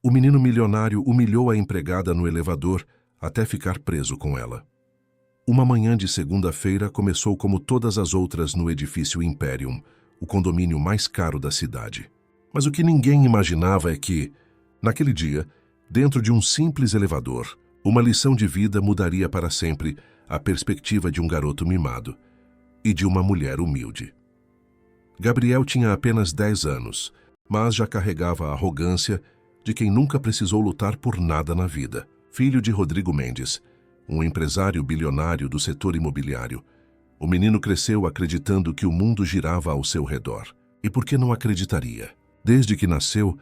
O menino milionário humilhou a empregada no elevador até ficar preso com ela. Uma manhã de segunda-feira começou como todas as outras no edifício Imperium, o condomínio mais caro da cidade. Mas o que ninguém imaginava é que, naquele dia, dentro de um simples elevador, uma lição de vida mudaria para sempre a perspectiva de um garoto mimado e de uma mulher humilde. Gabriel tinha apenas 10 anos, mas já carregava a arrogância de quem nunca precisou lutar por nada na vida. Filho de Rodrigo Mendes, um empresário bilionário do setor imobiliário, o menino cresceu acreditando que o mundo girava ao seu redor. E por que não acreditaria? Desde que nasceu,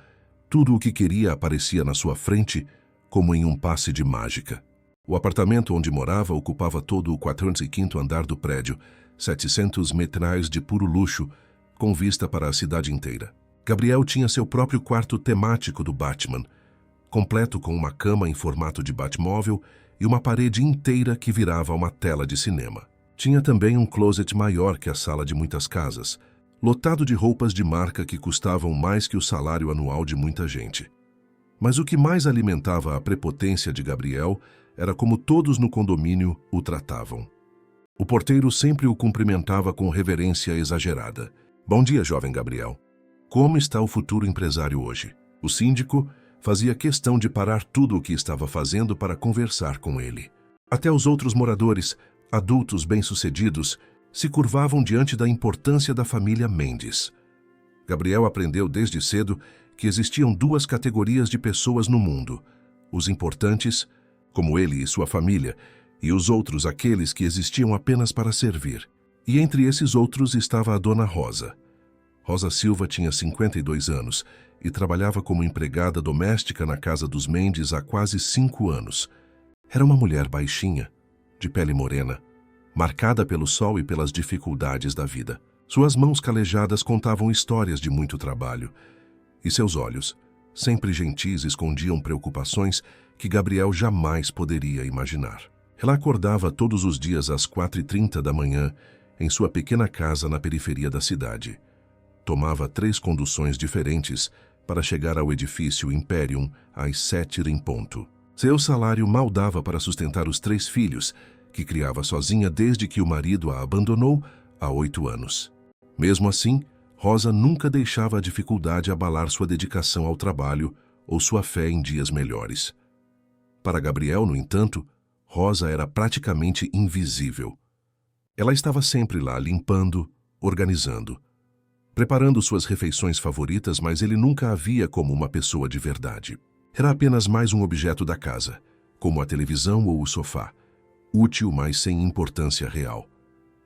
tudo o que queria aparecia na sua frente como em um passe de mágica. O apartamento onde morava ocupava todo o 405º andar do prédio, 700 metros de puro luxo, com vista para a cidade inteira. Gabriel tinha seu próprio quarto temático do Batman, completo com uma cama em formato de Batmóvel e uma parede inteira que virava uma tela de cinema. Tinha também um closet maior que a sala de muitas casas, lotado de roupas de marca que custavam mais que o salário anual de muita gente. Mas o que mais alimentava a prepotência de Gabriel era como todos no condomínio o tratavam. O porteiro sempre o cumprimentava com reverência exagerada. Bom dia, jovem Gabriel. Como está o futuro empresário hoje? O síndico fazia questão de parar tudo o que estava fazendo para conversar com ele. Até os outros moradores, adultos bem-sucedidos, se curvavam diante da importância da família Mendes. Gabriel aprendeu desde cedo que existiam duas categorias de pessoas no mundo: os importantes, como ele e sua família, e os outros, aqueles que existiam apenas para servir. E entre esses outros estava a dona Rosa. Rosa Silva tinha 52 anos e trabalhava como empregada doméstica na casa dos Mendes há quase 5 anos. Era uma mulher baixinha, de pele morena, marcada pelo sol e pelas dificuldades da vida. Suas mãos calejadas contavam histórias de muito trabalho, e seus olhos, sempre gentis, escondiam preocupações que Gabriel jamais poderia imaginar. Ela acordava todos os dias às 4h30 da manhã em sua pequena casa na periferia da cidade. Tomava 3 conduções diferentes para chegar ao edifício Imperium às 7h em ponto. Seu salário mal dava para sustentar os 3 filhos, que criava sozinha desde que o marido a abandonou há 8 anos. Mesmo assim, Rosa nunca deixava a dificuldade abalar sua dedicação ao trabalho ou sua fé em dias melhores. Para Gabriel, no entanto, Rosa era praticamente invisível. Ela estava sempre lá, limpando, organizando, preparando suas refeições favoritas, mas ele nunca a via como uma pessoa de verdade. Era apenas mais um objeto da casa, como a televisão ou o sofá, útil, mas sem importância real.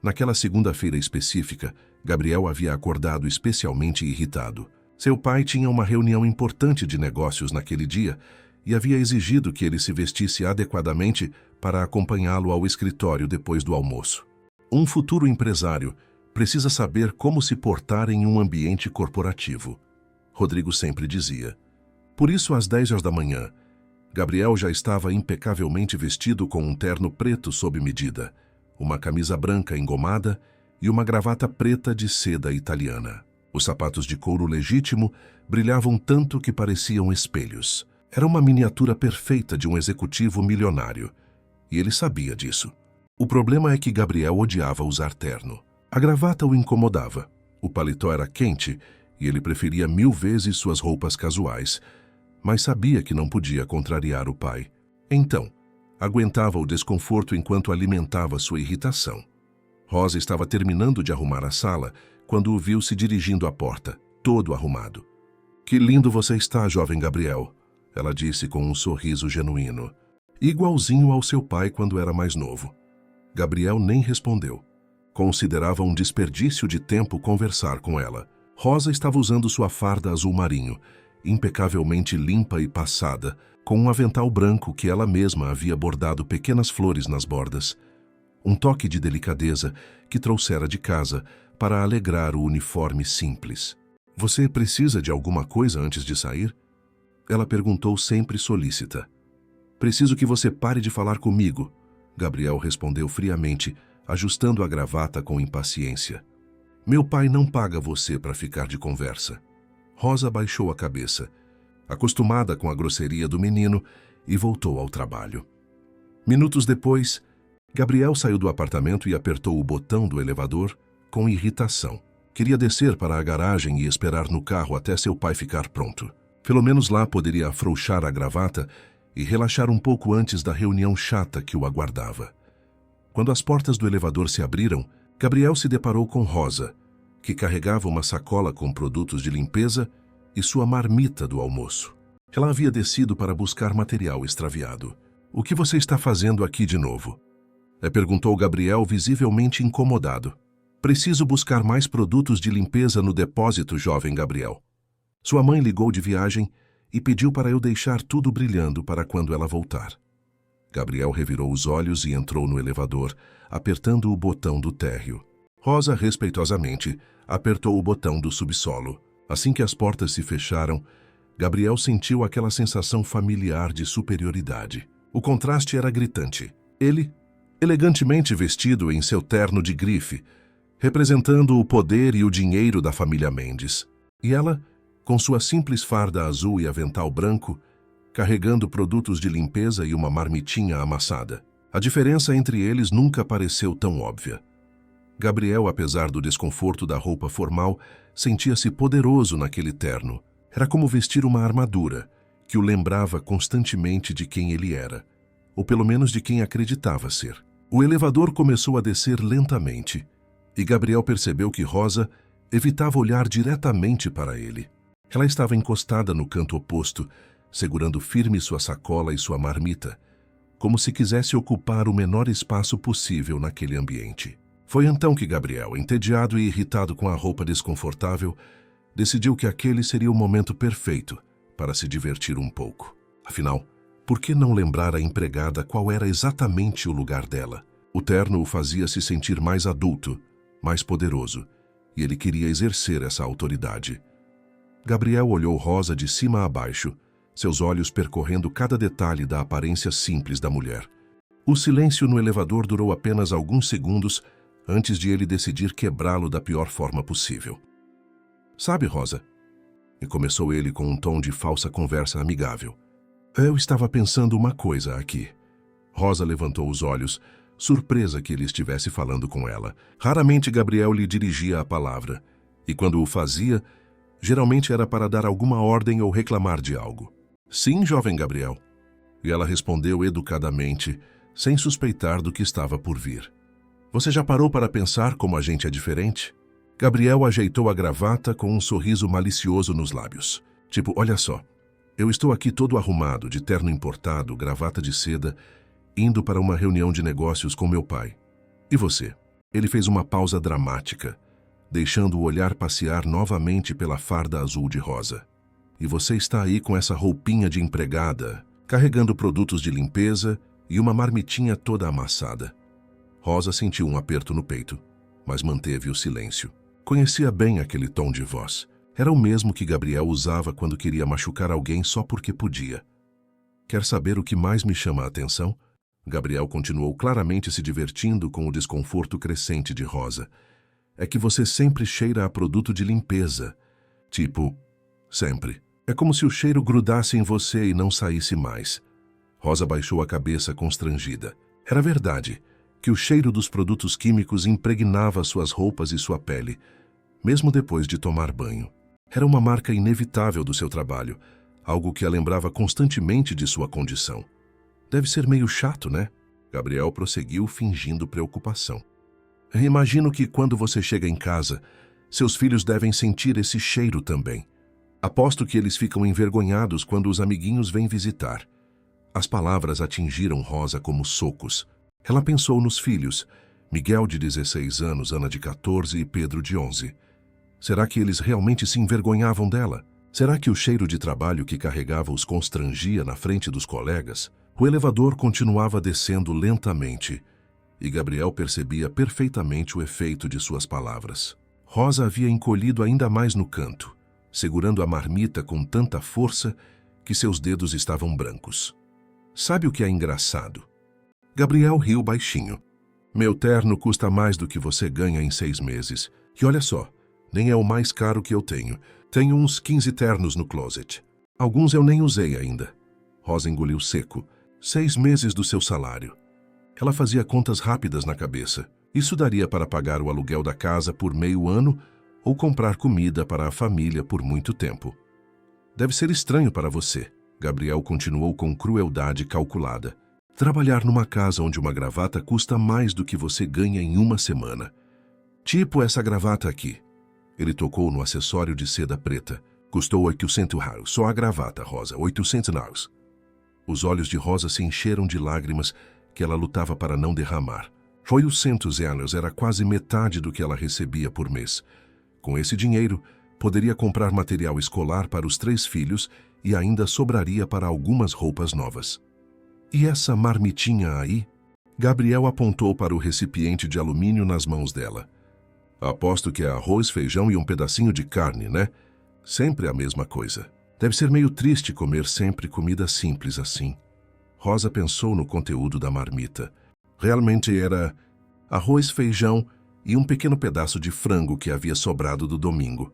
Naquela segunda-feira específica, Gabriel havia acordado especialmente irritado. Seu pai tinha uma reunião importante de negócios naquele dia e havia exigido que ele se vestisse adequadamente para acompanhá-lo ao escritório depois do almoço. Um futuro empresário precisa saber como se portar em um ambiente corporativo, Rodrigo sempre dizia. Por isso, às 10h da manhã, Gabriel já estava impecavelmente vestido com um terno preto sob medida, uma camisa branca engomada e uma gravata preta de seda italiana. Os sapatos de couro legítimo brilhavam tanto que pareciam espelhos. Era uma miniatura perfeita de um executivo milionário, e ele sabia disso. O problema é que Gabriel odiava usar terno. A gravata o incomodava, o paletó era quente e ele preferia 1000 vezes suas roupas casuais, mas sabia que não podia contrariar o pai. Então, aguentava o desconforto enquanto alimentava sua irritação. Rosa estava terminando de arrumar a sala quando o viu se dirigindo à porta, todo arrumado. "Que lindo você está, jovem Gabriel", ela disse com um sorriso genuíno, igualzinho ao seu pai quando era mais novo. Gabriel nem respondeu. Considerava um desperdício de tempo conversar com ela. Rosa estava usando sua farda azul marinho, impecavelmente limpa e passada, com um avental branco que ela mesma havia bordado pequenas flores nas bordas. Um toque de delicadeza que trouxera de casa para alegrar o uniforme simples. "Você precisa de alguma coisa antes de sair?" Ela perguntou sempre solícita. "Preciso que você pare de falar comigo", Gabriel respondeu friamente, ajustando a gravata com impaciência. "Meu pai não paga você para ficar de conversa." Rosa baixou a cabeça. acostumada com a grosseria do menino, e voltou ao trabalho. Minutos depois, Gabriel saiu do apartamento e apertou o botão do elevador com irritação. Queria descer para a garagem e esperar no carro até seu pai ficar pronto. Pelo menos lá poderia afrouxar a gravata e relaxar um pouco antes da reunião chata que o aguardava. Quando as portas do elevador se abriram, Gabriel se deparou com Rosa, que carregava uma sacola com produtos de limpeza e sua marmita do almoço. Ela havia descido para buscar material extraviado. "O que você está fazendo aqui de novo?" Perguntou Gabriel, visivelmente incomodado. "Preciso buscar mais produtos de limpeza no depósito, jovem Gabriel. Sua mãe ligou de viagem e pediu para eu deixar tudo brilhando para quando ela voltar." Gabriel revirou os olhos e entrou no elevador, apertando o botão do térreo. Rosa, respeitosamente, apertou o botão do subsolo. Assim que as portas se fecharam, Gabriel sentiu aquela sensação familiar de superioridade. O contraste era gritante. Ele, elegantemente vestido em seu terno de grife, representando o poder e o dinheiro da família Mendes. E ela, com sua simples farda azul e avental branco, carregando produtos de limpeza e uma marmitinha amassada. A diferença entre eles nunca pareceu tão óbvia. Gabriel, apesar do desconforto da roupa formal, sentia-se poderoso naquele terno. Era como vestir uma armadura, que o lembrava constantemente de quem ele era, ou pelo menos de quem acreditava ser. O elevador começou a descer lentamente, e Gabriel percebeu que Rosa evitava olhar diretamente para ele. Ela estava encostada no canto oposto, segurando firme sua sacola e sua marmita, como se quisesse ocupar o menor espaço possível naquele ambiente. Foi então que Gabriel, entediado e irritado com a roupa desconfortável, decidiu que aquele seria o momento perfeito para se divertir um pouco. Afinal, por que não lembrar a empregada qual era exatamente o lugar dela? O terno o fazia se sentir mais adulto, mais poderoso, e ele queria exercer essa autoridade. Gabriel olhou Rosa de cima a baixo, seus olhos percorrendo cada detalhe da aparência simples da mulher. O silêncio no elevador durou apenas alguns segundos antes de ele decidir quebrá-lo da pior forma possível. "Sabe, Rosa?" E começou ele com um tom de falsa conversa amigável. "Eu estava pensando uma coisa aqui." Rosa levantou os olhos, surpresa que ele estivesse falando com ela. Raramente Gabriel lhe dirigia a palavra, e quando o fazia, geralmente era para dar alguma ordem ou reclamar de algo. "Sim, jovem Gabriel." E ela respondeu educadamente, sem suspeitar do que estava por vir. "Você já parou para pensar como a gente é diferente?" Gabriel ajeitou a gravata com um sorriso malicioso nos lábios. Tipo, "Olha só, eu estou aqui todo arrumado, de terno importado, gravata de seda, indo para uma reunião de negócios com meu pai. E você?" Ele fez uma pausa dramática, deixando o olhar passear novamente pela farda azul de Rosa. "E você está aí com essa roupinha de empregada, carregando produtos de limpeza e uma marmitinha toda amassada." Rosa sentiu um aperto no peito, mas manteve o silêncio. Conhecia bem aquele tom de voz. Era o mesmo que Gabriel usava quando queria machucar alguém só porque podia. "Quer saber o que mais me chama a atenção?" Gabriel continuou claramente se divertindo com o desconforto crescente de Rosa. "É que você sempre cheira a produto de limpeza. Tipo, sempre. É como se o cheiro grudasse em você e não saísse mais." Rosa baixou a cabeça constrangida. Era verdade que o cheiro dos produtos químicos impregnava suas roupas e sua pele, mesmo depois de tomar banho. Era uma marca inevitável do seu trabalho, algo que a lembrava constantemente de sua condição. "Deve ser meio chato, né?" Gabriel prosseguiu, fingindo preocupação. "Imagino que quando você chega em casa, seus filhos devem sentir esse cheiro também. Aposto que eles ficam envergonhados quando os amiguinhos vêm visitar." As palavras atingiram Rosa como socos. Ela pensou nos filhos, Miguel de 16 anos, Ana de 14 e Pedro de 11. Será que eles realmente se envergonhavam dela? Será que o cheiro de trabalho que carregava os constrangia na frente dos colegas? O elevador continuava descendo lentamente, e Gabriel percebia perfeitamente o efeito de suas palavras. Rosa havia encolhido ainda mais no canto, segurando a marmita com tanta força que seus dedos estavam brancos. "Sabe o que é engraçado?" Gabriel riu baixinho. "Meu terno custa mais do que você ganha em 6 meses. E olha só, nem é o mais caro que eu tenho. Tenho uns 15 ternos no closet." Alguns eu nem usei ainda. Rosa engoliu seco. 6 meses do seu salário. Ela fazia contas rápidas na cabeça. Isso daria para pagar o aluguel da casa por meio ano ou comprar comida para a família por muito tempo. Deve ser estranho para você, Gabriel continuou com crueldade calculada. Trabalhar numa casa onde uma gravata custa mais do que você ganha em uma semana. Tipo essa gravata aqui. Ele tocou no acessório de seda preta. Custou 800 reais. Só a gravata, Rosa. 800 reais. Os olhos de Rosa se encheram de lágrimas que ela lutava para não derramar. 800 reais era quase metade do que ela recebia por mês. Com esse dinheiro, poderia comprar material escolar para os 3 filhos e ainda sobraria para algumas roupas novas. E essa marmitinha aí? Gabriel apontou para o recipiente de alumínio nas mãos dela. Aposto que é arroz, feijão e um pedacinho de carne, né? Sempre a mesma coisa. Deve ser meio triste comer sempre comida simples assim. Rosa pensou no conteúdo da marmita. Realmente era arroz, feijão e um pequeno pedaço de frango que havia sobrado do domingo.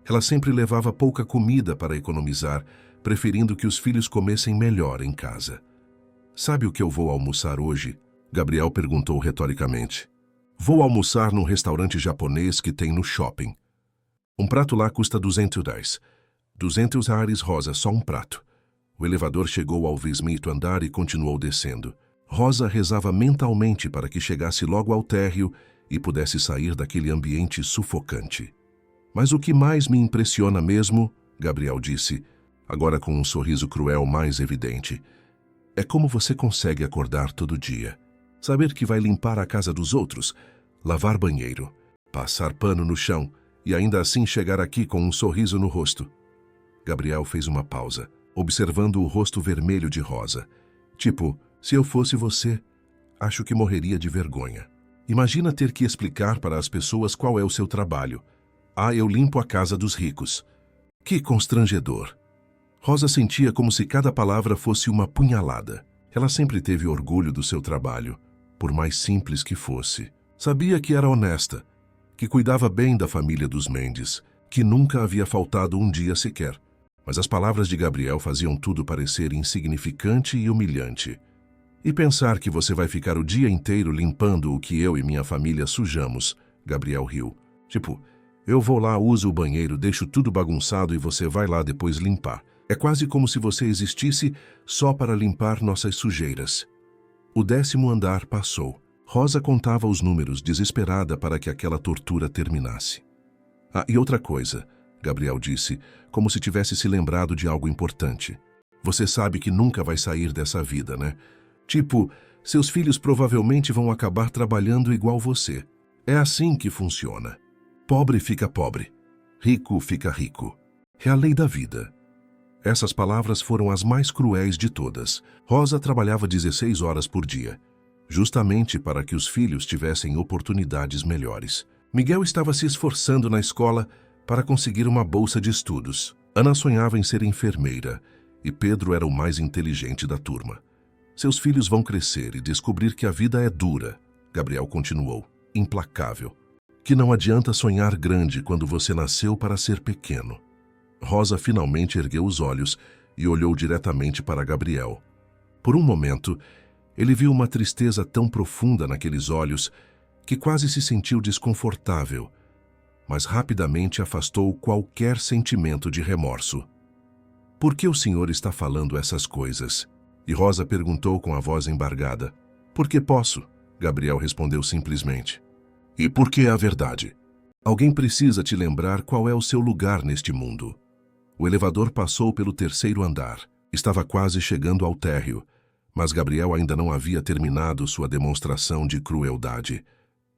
Ela sempre levava pouca comida para economizar, preferindo que os filhos comessem melhor em casa. Sabe o que eu vou almoçar hoje? Gabriel perguntou retoricamente. Vou almoçar num restaurante japonês que tem no shopping. Um prato lá custa 200 reais. 200 reais, Rosa, só um prato. O elevador chegou ao 20º andar e continuou descendo. Rosa rezava mentalmente para que chegasse logo ao térreo e pudesse sair daquele ambiente sufocante. Mas o que mais me impressiona mesmo, Gabriel disse, agora com um sorriso cruel mais evidente, é como você consegue acordar todo dia. Saber que vai limpar a casa dos outros, lavar banheiro, passar pano no chão e ainda assim chegar aqui com um sorriso no rosto. Gabriel fez uma pausa, observando o rosto vermelho de Rosa. Tipo, se eu fosse você, acho que morreria de vergonha. Imagina ter que explicar para as pessoas qual é o seu trabalho. Ah, eu limpo a casa dos ricos. Que constrangedor. Rosa sentia como se cada palavra fosse uma punhalada. Ela sempre teve orgulho do seu trabalho, por mais simples que fosse. Sabia que era honesta, que cuidava bem da família dos Mendes, que nunca havia faltado um dia sequer. Mas as palavras de Gabriel faziam tudo parecer insignificante e humilhante. E pensar que você vai ficar o dia inteiro limpando o que eu e minha família sujamos, Gabriel riu. Tipo, eu vou lá, uso o banheiro, deixo tudo bagunçado e você vai lá depois limpar. É quase como se você existisse só para limpar nossas sujeiras. O 10º andar passou. Rosa contava os números, desesperada para que aquela tortura terminasse. Ah, e outra coisa, Gabriel disse, como se tivesse se lembrado de algo importante. Você sabe que nunca vai sair dessa vida, né? Tipo, seus filhos provavelmente vão acabar trabalhando igual você. É assim que funciona. Pobre fica pobre. Rico fica rico. É a lei da vida. Essas palavras foram as mais cruéis de todas. Rosa trabalhava 16 horas por dia, justamente para que os filhos tivessem oportunidades melhores. Miguel estava se esforçando na escola para conseguir uma bolsa de estudos. Ana sonhava em ser enfermeira e Pedro era o mais inteligente da turma. Seus filhos vão crescer e descobrir que a vida é dura, Gabriel continuou, implacável. Que não adianta sonhar grande quando você nasceu para ser pequeno. Rosa finalmente ergueu os olhos e olhou diretamente para Gabriel. Por um momento, ele viu uma tristeza tão profunda naqueles olhos que quase se sentiu desconfortável, mas rapidamente afastou qualquer sentimento de remorso. Por que o senhor está falando essas coisas? E Rosa perguntou com a voz embargada. Porque posso, Gabriel respondeu simplesmente. E por que é a verdade? Alguém precisa te lembrar qual é o seu lugar neste mundo. O elevador passou pelo 3º andar. Estava quase chegando ao térreo, mas Gabriel ainda não havia terminado sua demonstração de crueldade.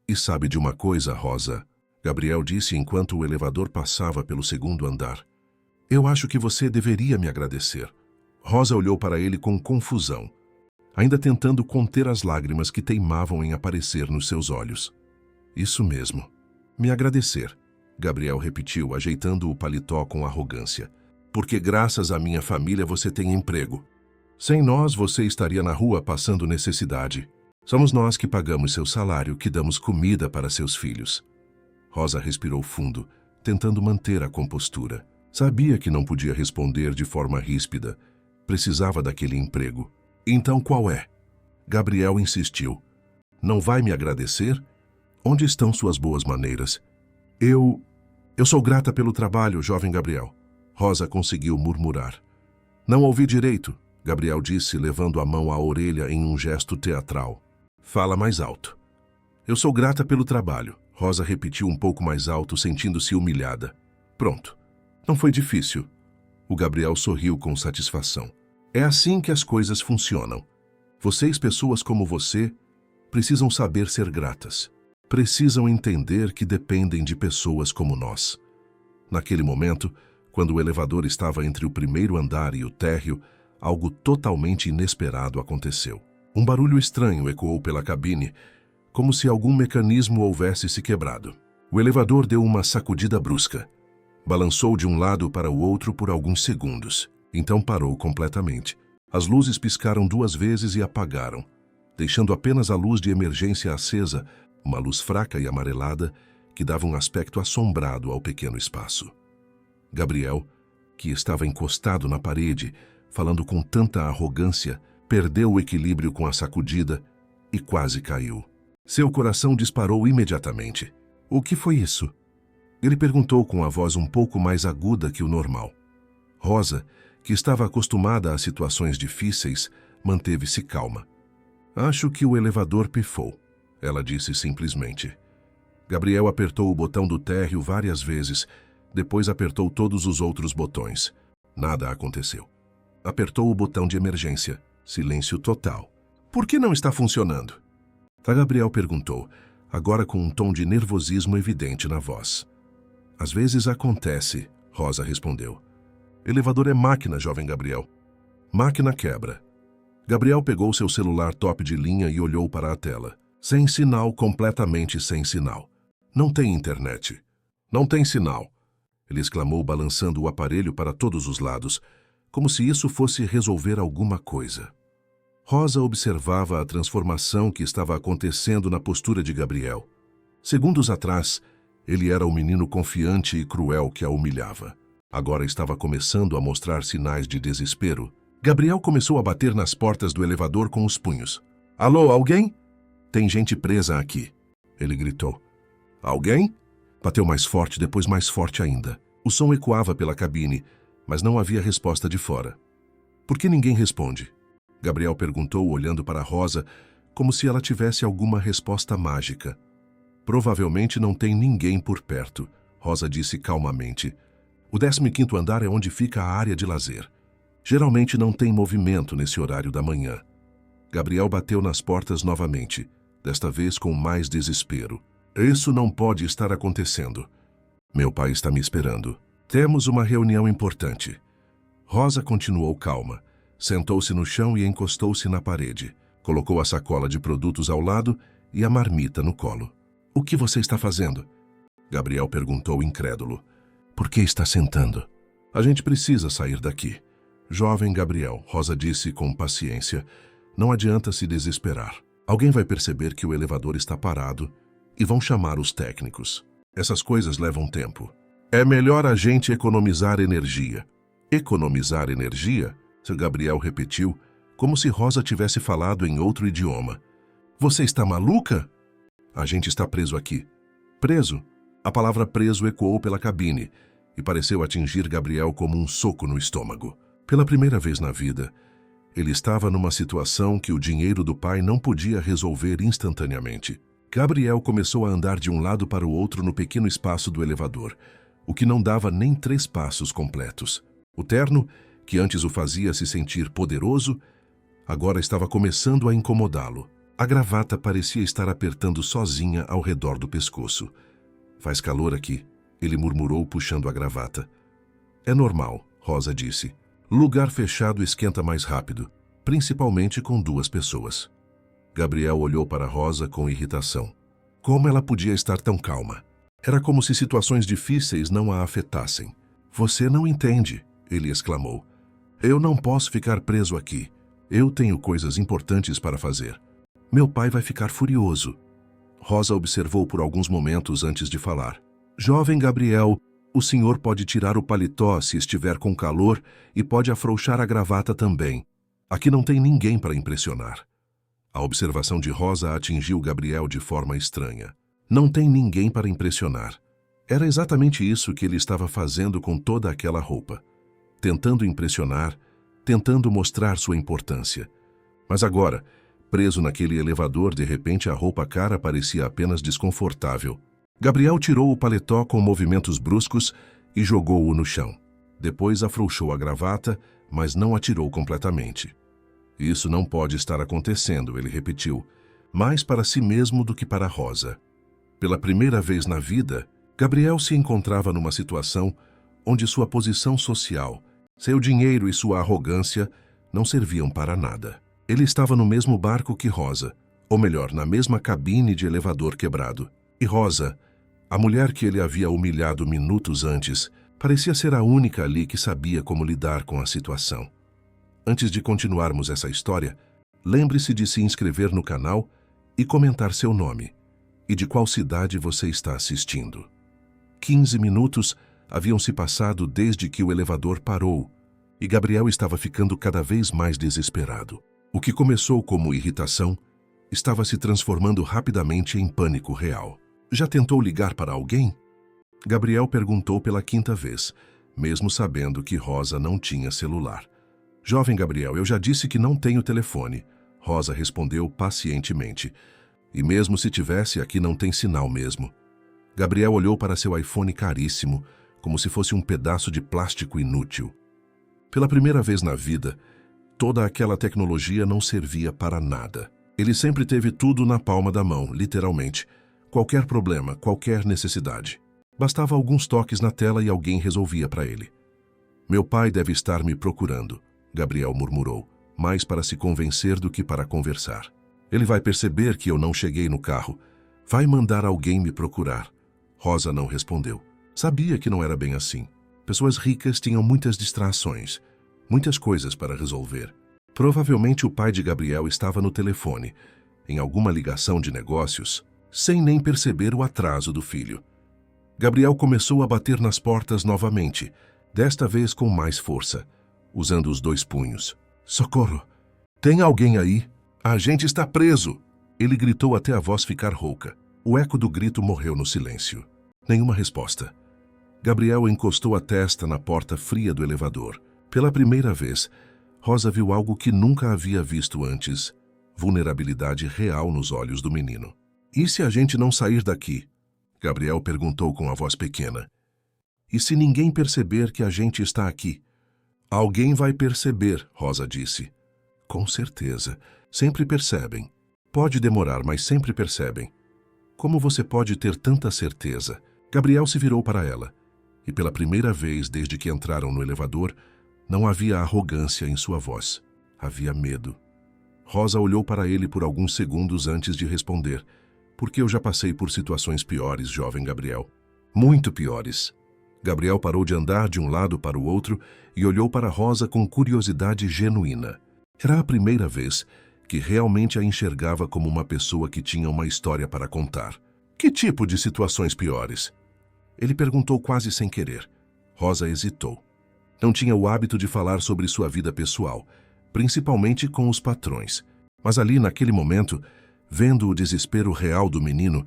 E sabe de uma coisa, Rosa? Gabriel disse enquanto o elevador passava pelo 2º andar. Eu acho que você deveria me agradecer. Rosa olhou para ele com confusão, ainda tentando conter as lágrimas que teimavam em aparecer nos seus olhos. Isso mesmo. Me agradecer, Gabriel repetiu, ajeitando o paletó com arrogância. Porque graças à minha família você tem emprego. Sem nós você estaria na rua passando necessidade. Somos nós que pagamos seu salário, que damos comida para seus filhos. Rosa respirou fundo, tentando manter a compostura. Sabia que não podia responder de forma ríspida. Precisava daquele emprego. Então qual é? Gabriel insistiu. Não vai me agradecer? Onde estão suas boas maneiras? Eu sou grata pelo trabalho, jovem Gabriel. Rosa conseguiu murmurar. Não ouvi direito, Gabriel disse, levando a mão à orelha em um gesto teatral. Fala mais alto. Eu sou grata pelo trabalho. Rosa repetiu um pouco mais alto, sentindo-se humilhada. Pronto. Não foi difícil. O Gabriel sorriu com satisfação. É assim que as coisas funcionam. Vocês, pessoas como você, precisam saber ser gratas. Precisam entender que dependem de pessoas como nós. Naquele momento, quando o elevador estava entre o primeiro andar e o térreo, algo totalmente inesperado aconteceu. Um barulho estranho ecoou pela cabine, como se algum mecanismo houvesse se quebrado. O elevador deu uma sacudida brusca. Balançou de um lado para o outro por alguns segundos. Então parou completamente. As luzes piscaram 2 vezes e apagaram, deixando apenas a luz de emergência acesa, uma luz fraca e amarelada que dava um aspecto assombrado ao pequeno espaço. Gabriel, que estava encostado na parede, falando com tanta arrogância, perdeu o equilíbrio com a sacudida e quase caiu. Seu coração disparou imediatamente. O que foi isso? Ele perguntou com a voz um pouco mais aguda que o normal. Rosa, que estava acostumada a situações difíceis, manteve-se calma. Acho que o elevador pifou, ela disse simplesmente. Gabriel apertou o botão do térreo várias vezes, depois apertou todos os outros botões. Nada aconteceu. Apertou o botão de emergência. Silêncio total. Por que não está funcionando? Gabriel perguntou, agora com um tom de nervosismo evidente na voz. Às vezes acontece, Rosa respondeu. Elevador é máquina, jovem Gabriel. Máquina quebra. Gabriel pegou seu celular top de linha e olhou para a tela. Sem sinal, completamente sem sinal. Não tem internet. Não tem sinal. Ele exclamou, balançando o aparelho para todos os lados, como se isso fosse resolver alguma coisa. Rosa observava a transformação que estava acontecendo na postura de Gabriel. Segundos atrás, ele era o menino confiante e cruel que a humilhava. Agora estava começando a mostrar sinais de desespero. Gabriel começou a bater nas portas do elevador com os punhos. Alô, alguém? Tem gente presa aqui, ele gritou. Alguém? Bateu mais forte, depois mais forte ainda. O som ecoava pela cabine, mas não havia resposta de fora. Por que ninguém responde? Gabriel perguntou, olhando para Rosa, como se ela tivesse alguma resposta mágica. Provavelmente não tem ninguém por perto, Rosa disse calmamente. O 15º andar é onde fica a área de lazer. Geralmente não tem movimento nesse horário da manhã. Gabriel bateu nas portas novamente, desta vez com mais desespero. Isso não pode estar acontecendo. Meu pai está me esperando. Temos uma reunião importante. Rosa continuou calma. Sentou-se no chão e encostou-se na parede. Colocou a sacola de produtos ao lado e a marmita no colo. O que você está fazendo? Gabriel perguntou incrédulo. Por que está sentando? A gente precisa sair daqui. Jovem Gabriel, Rosa disse com paciência. Não adianta se desesperar. Alguém vai perceber que o elevador está parado e vão chamar os técnicos. Essas coisas levam tempo. É melhor a gente economizar energia. Economizar energia? Sr. Gabriel repetiu, como se Rosa tivesse falado em outro idioma. Você está maluca? A gente está preso aqui. Preso? A palavra preso ecoou pela cabine e pareceu atingir Gabriel como um soco no estômago. Pela primeira vez na vida, ele estava numa situação que o dinheiro do pai não podia resolver instantaneamente. Gabriel começou a andar de um lado para o outro no pequeno espaço do elevador, o que não dava nem 3 passos completos. O terno, que antes o fazia se sentir poderoso, agora estava começando a incomodá-lo. A gravata parecia estar apertando sozinha ao redor do pescoço. Faz calor aqui, ele murmurou puxando a gravata. É normal, Rosa disse. Lugar fechado esquenta mais rápido, principalmente com 2 pessoas. Gabriel olhou para Rosa com irritação. Como ela podia estar tão calma? Era como se situações difíceis não a afetassem. Você não entende, ele exclamou. Eu não posso ficar preso aqui. Eu tenho coisas importantes para fazer. Meu pai vai ficar furioso. Rosa observou por alguns momentos antes de falar. Jovem Gabriel, O senhor pode tirar o paletó se estiver com calor e pode afrouxar a gravata também. Aqui não tem ninguém para impressionar. A observação de Rosa atingiu Gabriel de forma estranha. Não tem ninguém para impressionar. Era exatamente isso que ele estava fazendo com toda aquela roupa. Tentando impressionar, tentando mostrar sua importância. Mas agora, preso naquele elevador, de repente a roupa cara parecia apenas desconfortável. Gabriel tirou o paletó com movimentos bruscos e jogou-o no chão. Depois afrouxou a gravata, mas não a tirou completamente. Isso não pode estar acontecendo, ele repetiu, mais para si mesmo do que para Rosa. Pela primeira vez na vida, Gabriel se encontrava numa situação onde sua posição social, seu dinheiro e sua arrogância não serviam para nada. Ele estava no mesmo barco que Rosa, ou melhor, na mesma cabine de elevador quebrado. E Rosa, a mulher que ele havia humilhado minutos antes, parecia ser a única ali que sabia como lidar com a situação. Antes de continuarmos essa história, lembre-se de se inscrever no canal e comentar seu nome e de qual cidade você está assistindo. 15 minutos haviam se passado desde que o elevador parou e Gabriel estava ficando cada vez mais desesperado. O que começou como irritação estava se transformando rapidamente em pânico real. Já tentou ligar para alguém? Gabriel perguntou pela 5ª vez, mesmo sabendo que Rosa não tinha celular. Jovem Gabriel, eu já disse que não tenho telefone. Rosa respondeu pacientemente. E mesmo se tivesse, aqui não tem sinal mesmo. Gabriel olhou para seu iPhone caríssimo, como se fosse um pedaço de plástico inútil. Pela primeira vez na vida, toda aquela tecnologia não servia para nada. Ele sempre teve tudo na palma da mão, literalmente. Qualquer problema, qualquer necessidade. Bastava alguns toques na tela e alguém resolvia para ele. Meu pai deve estar me procurando, Gabriel murmurou, mais para se convencer do que para conversar. Ele vai perceber que eu não cheguei no carro. Vai mandar alguém me procurar. Rosa não respondeu. Sabia que não era bem assim. Pessoas ricas tinham muitas distrações, muitas coisas para resolver. Provavelmente o pai de Gabriel estava no telefone, em alguma ligação de negócios, sem nem perceber o atraso do filho. Gabriel começou a bater nas portas novamente, desta vez com mais força, usando os 2 punhos. Socorro! Tem alguém aí? A gente está preso! Ele gritou até a voz ficar rouca. O eco do grito morreu no silêncio. Nenhuma resposta. Gabriel encostou a testa na porta fria do elevador. Pela primeira vez, Rosa viu algo que nunca havia visto antes. Vulnerabilidade real nos olhos do menino. E se a gente não sair daqui? Gabriel perguntou com a voz pequena. E se ninguém perceber que a gente está aqui? Alguém vai perceber, Rosa disse. Com certeza. Sempre percebem. Pode demorar, mas sempre percebem. Como você pode ter tanta certeza? Gabriel se virou para ela. E pela primeira vez desde que entraram no elevador, não havia arrogância em sua voz. Havia medo. Rosa olhou para ele por alguns segundos antes de responder. Porque eu já passei por situações piores, jovem Gabriel. Muito piores. Gabriel parou de andar de um lado para o outro e olhou para Rosa com curiosidade genuína. Era a primeira vez que realmente a enxergava como uma pessoa que tinha uma história para contar. Que tipo de situações piores? Ele perguntou quase sem querer. Rosa hesitou. Não tinha o hábito de falar sobre sua vida pessoal, principalmente com os patrões. Mas ali, naquele momento, vendo o desespero real do menino,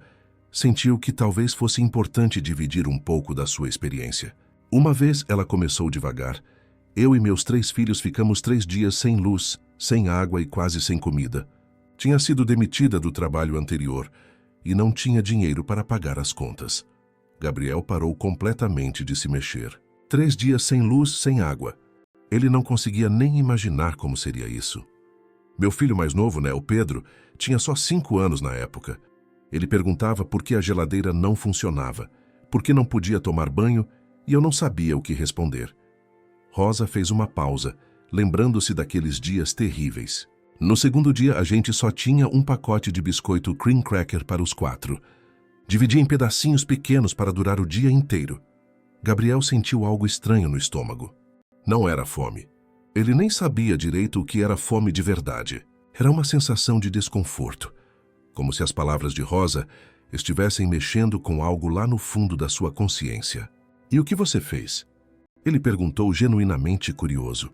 sentiu que talvez fosse importante dividir um pouco da sua experiência. Uma vez ela começou devagar. Eu e meus 3 filhos ficamos 3 dias sem luz, sem água e quase sem comida. Tinha sido demitida do trabalho anterior e não tinha dinheiro para pagar as contas. Gabriel parou completamente de se mexer. 3 dias sem luz, sem água. Ele não conseguia nem imaginar como seria isso. Meu filho mais novo, o Pedro, tinha só 5 anos na época. Ele perguntava por que a geladeira não funcionava, por que não podia tomar banho, e eu não sabia o que responder. Rosa fez uma pausa, lembrando-se daqueles dias terríveis. No segundo dia, a gente só tinha um pacote de biscoito cream cracker para os 4. Dividia em pedacinhos pequenos para durar o dia inteiro. Gabriel sentiu algo estranho no estômago. Não era fome. Ele nem sabia direito o que era fome de verdade. Era uma sensação de desconforto, como se as palavras de Rosa estivessem mexendo com algo lá no fundo da sua consciência. E o que você fez? Ele perguntou genuinamente curioso.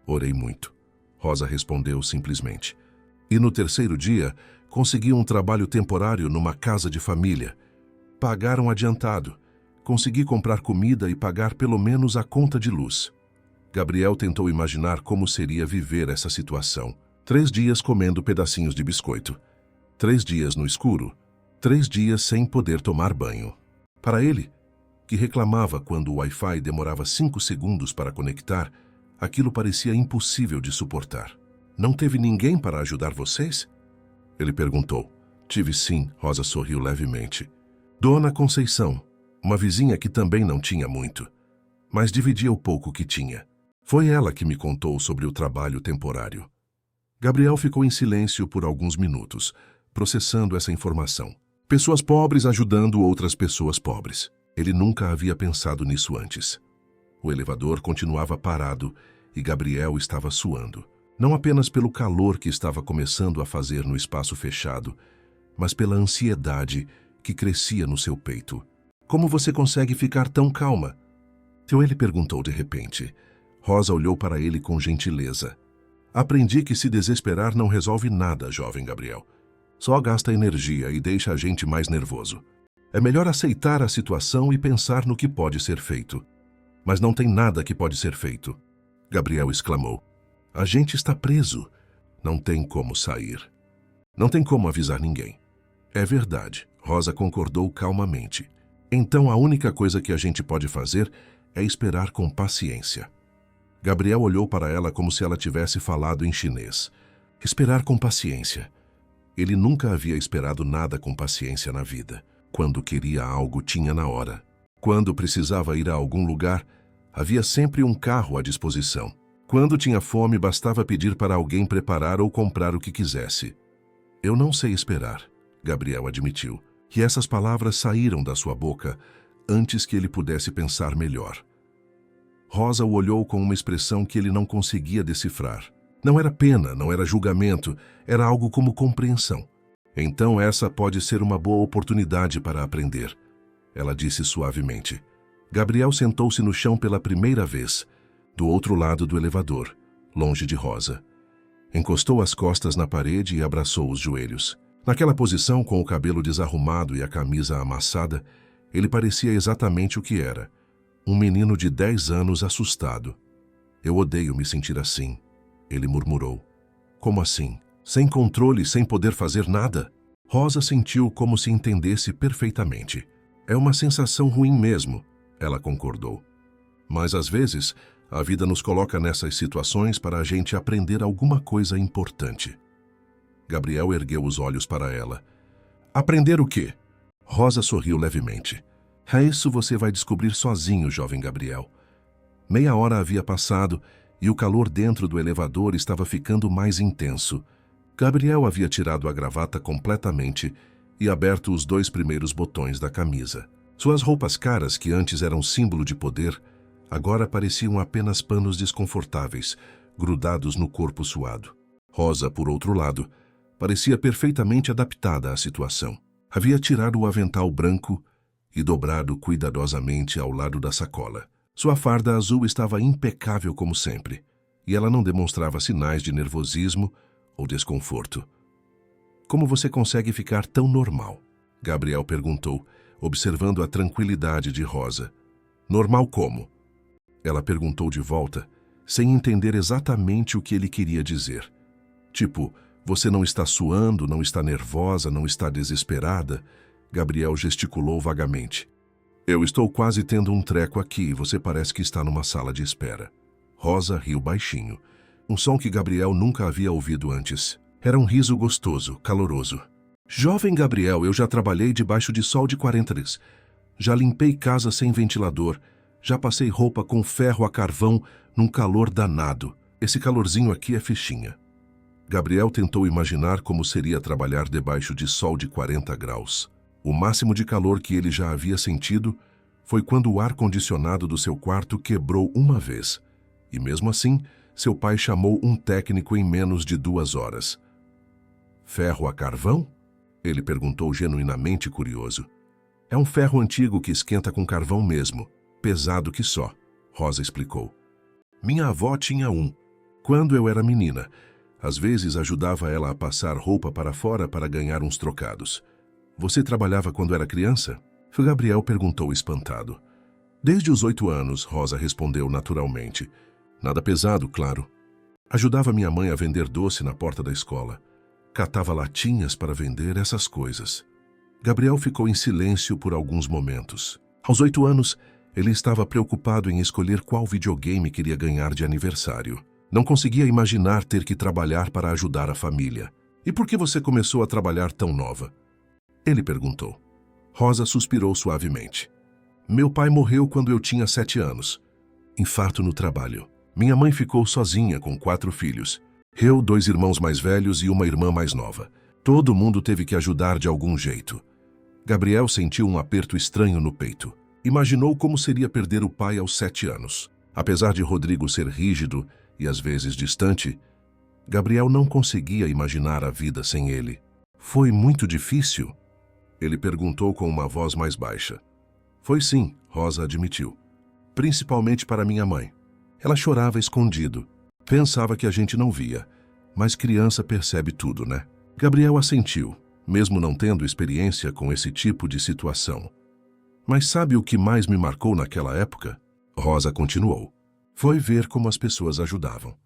Orei muito. Rosa respondeu simplesmente. E no terceiro dia, consegui um trabalho temporário numa casa de família. Pagaram adiantado. Consegui comprar comida e pagar pelo menos a conta de luz. Gabriel tentou imaginar como seria viver essa situação. 3 dias comendo pedacinhos de biscoito. 3 dias no escuro. 3 dias sem poder tomar banho. Para ele, que reclamava quando o Wi-Fi demorava 5 segundos para conectar, aquilo parecia impossível de suportar. Não teve ninguém para ajudar vocês? Ele perguntou. Tive sim, Rosa sorriu levemente. Dona Conceição, uma vizinha que também não tinha muito, mas dividia o pouco que tinha. Foi ela que me contou sobre o trabalho temporário. Gabriel ficou em silêncio por alguns minutos, processando essa informação. Pessoas pobres ajudando outras pessoas pobres. Ele nunca havia pensado nisso antes. O elevador continuava parado e Gabriel estava suando. Não apenas pelo calor que estava começando a fazer no espaço fechado, mas pela ansiedade que crescia no seu peito. Como você consegue ficar tão calma? Ele perguntou de repente. Rosa olhou para ele com gentileza. Aprendi que se desesperar não resolve nada, jovem Gabriel. Só gasta energia e deixa a gente mais nervoso. É melhor aceitar a situação e pensar no que pode ser feito. Mas não tem nada que pode ser feito. Gabriel exclamou. A gente está preso. Não tem como sair. Não tem como avisar ninguém. É verdade, Rosa concordou calmamente. Então a única coisa que a gente pode fazer é esperar com paciência. Gabriel olhou para ela como se ela tivesse falado em chinês. Esperar com paciência. Ele nunca havia esperado nada com paciência na vida. Quando queria algo, tinha na hora. Quando precisava ir a algum lugar, havia sempre um carro à disposição. Quando tinha fome, bastava pedir para alguém preparar ou comprar o que quisesse. Eu não sei esperar, Gabriel admitiu, que essas palavras saíram da sua boca antes que ele pudesse pensar melhor. Rosa o olhou com uma expressão que ele não conseguia decifrar. Não era pena, não era julgamento, era algo como compreensão. Então essa pode ser uma boa oportunidade para aprender, ela disse suavemente. Gabriel sentou-se no chão pela primeira vez, do outro lado do elevador, longe de Rosa. Encostou as costas na parede e abraçou os joelhos. Naquela posição, com o cabelo desarrumado e a camisa amassada, ele parecia exatamente o que era. Um menino de 10 anos assustado. Eu odeio me sentir assim, ele murmurou. Como assim? Sem controle, sem poder fazer nada? Rosa sentiu como se entendesse perfeitamente. É uma sensação ruim mesmo, ela concordou. Mas às vezes, a vida nos coloca nessas situações para a gente aprender alguma coisa importante. Gabriel ergueu os olhos para ela. Aprender o quê? Rosa sorriu levemente. Isso você vai descobrir sozinho, jovem Gabriel. Meia hora havia passado e o calor dentro do elevador estava ficando mais intenso. Gabriel havia tirado a gravata completamente e aberto os 2 primeiros botões da camisa. Suas roupas caras, que antes eram símbolo de poder, agora pareciam apenas panos desconfortáveis, grudados no corpo suado. Rosa, por outro lado, parecia perfeitamente adaptada à situação. Havia tirado o avental branco e dobrado cuidadosamente ao lado da sacola. Sua farda azul estava impecável como sempre, e ela não demonstrava sinais de nervosismo ou desconforto. Como você consegue ficar tão normal? Gabriel perguntou, observando a tranquilidade de Rosa. Normal como? Ela perguntou de volta, sem entender exatamente o que ele queria dizer. Tipo, você não está suando, não está nervosa, não está desesperada? Gabriel gesticulou vagamente. Eu estou quase tendo um treco aqui e você parece que está numa sala de espera. Rosa riu baixinho, um som que Gabriel nunca havia ouvido antes. Era um riso gostoso, caloroso. Jovem Gabriel, eu já trabalhei debaixo de sol de 40 graus. Já limpei casa sem ventilador. Já passei roupa com ferro a carvão num calor danado. Esse calorzinho aqui é fichinha. Gabriel tentou imaginar como seria trabalhar debaixo de sol de 40 graus. O máximo de calor que ele já havia sentido foi quando o ar-condicionado do seu quarto quebrou uma vez. E mesmo assim, seu pai chamou um técnico em menos de 2 horas. Ferro a carvão? Ele perguntou genuinamente curioso. É um ferro antigo que esquenta com carvão mesmo. Pesado que só, Rosa explicou. Minha avó tinha um. Quando eu era menina, às vezes ajudava ela a passar roupa para fora para ganhar uns trocados. Você trabalhava quando era criança? Gabriel perguntou espantado. Desde os 8 anos, Rosa respondeu naturalmente. Nada pesado, claro. Ajudava minha mãe a vender doce na porta da escola. Catava latinhas para vender, essas coisas. Gabriel ficou em silêncio por alguns momentos. Aos 8 anos, ele estava preocupado em escolher qual videogame queria ganhar de aniversário. Não conseguia imaginar ter que trabalhar para ajudar a família. E por que você começou a trabalhar tão nova? Ele perguntou. Rosa suspirou suavemente. Meu pai morreu quando eu tinha 7 anos. Infarto no trabalho. Minha mãe ficou sozinha com 4 filhos. Eu, 2 irmãos mais velhos e uma irmã mais nova. Todo mundo teve que ajudar de algum jeito. Gabriel sentiu um aperto estranho no peito. Imaginou como seria perder o pai aos 7 anos. Apesar de Rodrigo ser rígido e às vezes distante, Gabriel não conseguia imaginar a vida sem ele. Foi muito difícil? Ele perguntou com uma voz mais baixa. Foi sim, Rosa admitiu. Principalmente para minha mãe. Ela chorava escondido. Pensava que a gente não via. Mas criança percebe tudo, né? Gabriel assentiu, mesmo não tendo experiência com esse tipo de situação. Mas sabe o que mais me marcou naquela época? Rosa continuou. Foi ver como as pessoas ajudavam.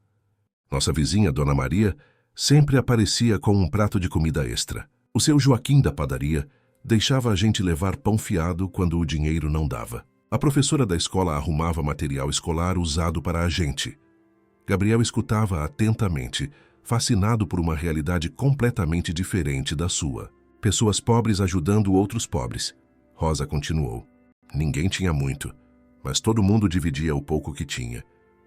Nossa vizinha, Dona Maria, sempre aparecia com um prato de comida extra. O seu Joaquim da padaria deixava a gente levar pão fiado quando o dinheiro não dava. A professora da escola arrumava material escolar usado para a gente. Gabriel escutava atentamente, fascinado por uma realidade completamente diferente da sua. Pessoas pobres ajudando outros pobres. Rosa continuou. Ninguém tinha muito, mas todo mundo dividia o pouco que tinha.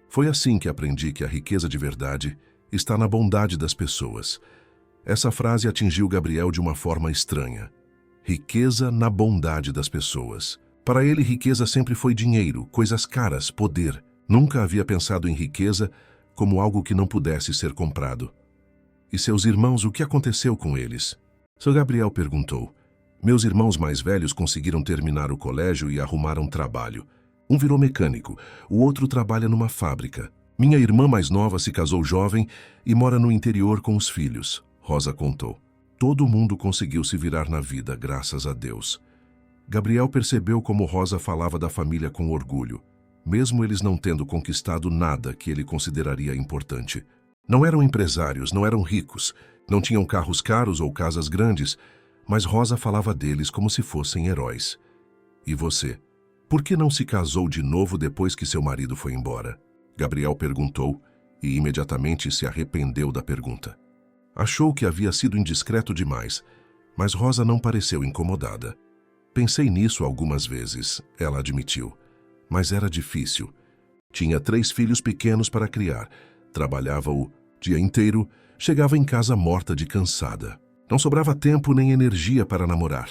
Foi assim que aprendi que a riqueza de verdade está na bondade das pessoas. Essa frase atingiu Gabriel de uma forma estranha. Riqueza na bondade das pessoas. Para ele, riqueza sempre foi dinheiro, coisas caras, poder. Nunca havia pensado em riqueza como algo que não pudesse ser comprado. E seus irmãos, o que aconteceu com eles? Sr. Gabriel perguntou. Meus irmãos mais velhos conseguiram terminar o colégio e arrumaram trabalho. Um virou mecânico, o outro trabalha numa fábrica. Minha irmã mais nova se casou jovem e mora no interior com os filhos, Rosa contou. Todo mundo conseguiu se virar na vida, graças a Deus. Gabriel percebeu como Rosa falava da família com orgulho, mesmo eles não tendo conquistado nada que ele consideraria importante. Não eram empresários, não eram ricos, não tinham carros caros ou casas grandes, mas Rosa falava deles como se fossem heróis. E você? Por que não se casou de novo depois que seu marido foi embora? Gabriel perguntou e imediatamente se arrependeu da pergunta. Achou que havia sido indiscreto demais, mas Rosa não pareceu incomodada. Pensei nisso algumas vezes, ela admitiu, mas era difícil. Tinha 3 filhos pequenos para criar, trabalhava o dia inteiro, chegava em casa morta de cansada. Não sobrava tempo nem energia para namorar.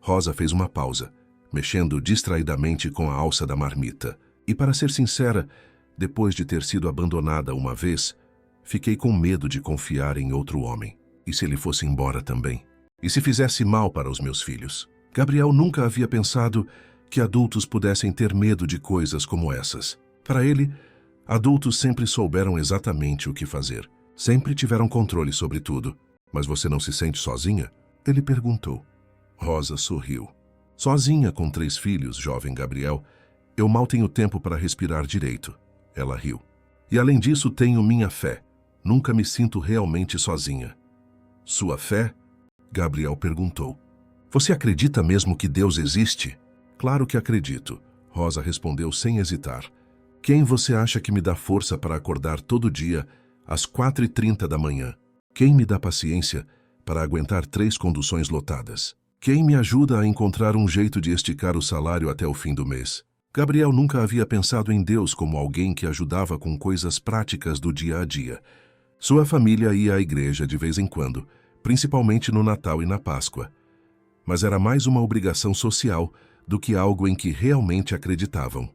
Rosa fez uma pausa, mexendo distraidamente com a alça da marmita. E para ser sincera, depois de ter sido abandonada uma vez, fiquei com medo de confiar em outro homem. E se ele fosse embora também? E se fizesse mal para os meus filhos? Gabriel nunca havia pensado que adultos pudessem ter medo de coisas como essas. Para ele, adultos sempre souberam exatamente o que fazer. Sempre tiveram controle sobre tudo. Mas você não se sente sozinha? Ele perguntou. Rosa sorriu. Sozinha com 3 filhos, jovem Gabriel, eu mal tenho tempo para respirar direito. Ela riu. E além disso, tenho minha fé. Nunca me sinto realmente sozinha. Sua fé? Gabriel perguntou. Você acredita mesmo que Deus existe? Claro que acredito, Rosa respondeu sem hesitar. Quem você acha que me dá força para acordar todo dia às 4h30 da manhã? Quem me dá paciência para aguentar 3 conduções lotadas? Quem me ajuda a encontrar um jeito de esticar o salário até o fim do mês? Gabriel nunca havia pensado em Deus como alguém que ajudava com coisas práticas do dia a dia. Sua família ia à igreja de vez em quando, principalmente no Natal e na Páscoa. Mas era mais uma obrigação social do que algo em que realmente acreditavam.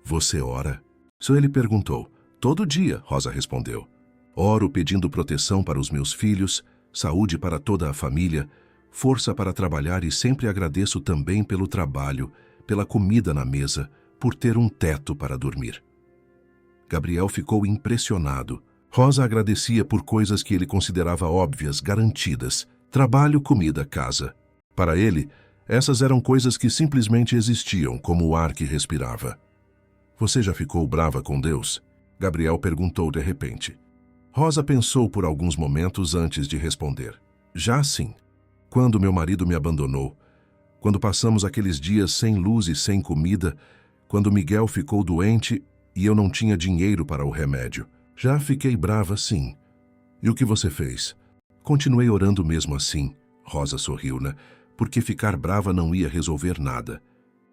Você ora? Só ele perguntou. Todo dia, Rosa respondeu. Oro pedindo proteção para os meus filhos, saúde para toda a família, força para trabalhar e sempre agradeço também pelo trabalho, pela comida na mesa, por ter um teto para dormir. Gabriel ficou impressionado. Rosa agradecia por coisas que ele considerava óbvias, garantidas: trabalho, comida, casa. Para ele, essas eram coisas que simplesmente existiam, como o ar que respirava. Você já ficou brava com Deus? Gabriel perguntou de repente. Rosa pensou por alguns momentos antes de responder. Já sim. Quando meu marido me abandonou, quando passamos aqueles dias sem luz e sem comida, quando Miguel ficou doente e eu não tinha dinheiro para o remédio. Já fiquei brava, sim. E o que você fez? Continuei orando mesmo assim. Rosa sorriu, né? Porque ficar brava não ia resolver nada.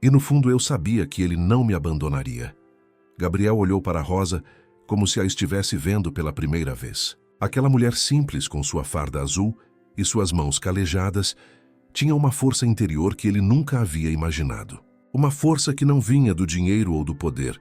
E no fundo eu sabia que ele não me abandonaria. Gabriel olhou para Rosa como se a estivesse vendo pela primeira vez. Aquela mulher simples com sua farda azul e suas mãos calejadas tinha uma força interior que ele nunca havia imaginado. Uma força que não vinha do dinheiro ou do poder,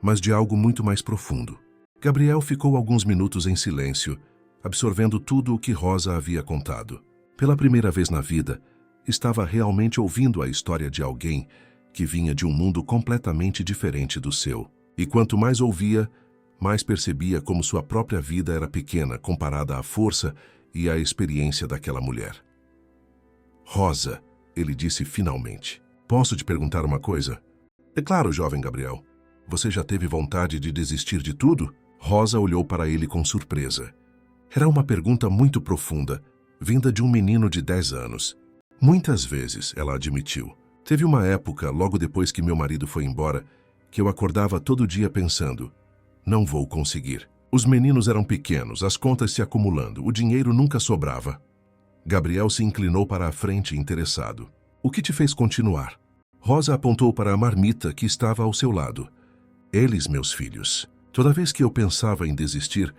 mas de algo muito mais profundo. Gabriel ficou alguns minutos em silêncio, absorvendo tudo o que Rosa havia contado. Pela primeira vez na vida, estava realmente ouvindo a história de alguém que vinha de um mundo completamente diferente do seu. E quanto mais ouvia, mais percebia como sua própria vida era pequena comparada à força e à experiência daquela mulher. Rosa, ele disse finalmente, posso te perguntar uma coisa? É claro, jovem Gabriel. Você já teve vontade de desistir de tudo? Rosa olhou para ele com surpresa. Era uma pergunta muito profunda, vinda de um menino de 10 anos. Muitas vezes, ela admitiu. Teve uma época, logo depois que meu marido foi embora, que eu acordava todo dia pensando, não vou conseguir. Os meninos eram pequenos, as contas se acumulando, o dinheiro nunca sobrava. Gabriel se inclinou para a frente interessado. O que te fez continuar? Rosa apontou para a marmita que estava ao seu lado. Eles, meus filhos. Toda vez que eu pensava em desistir,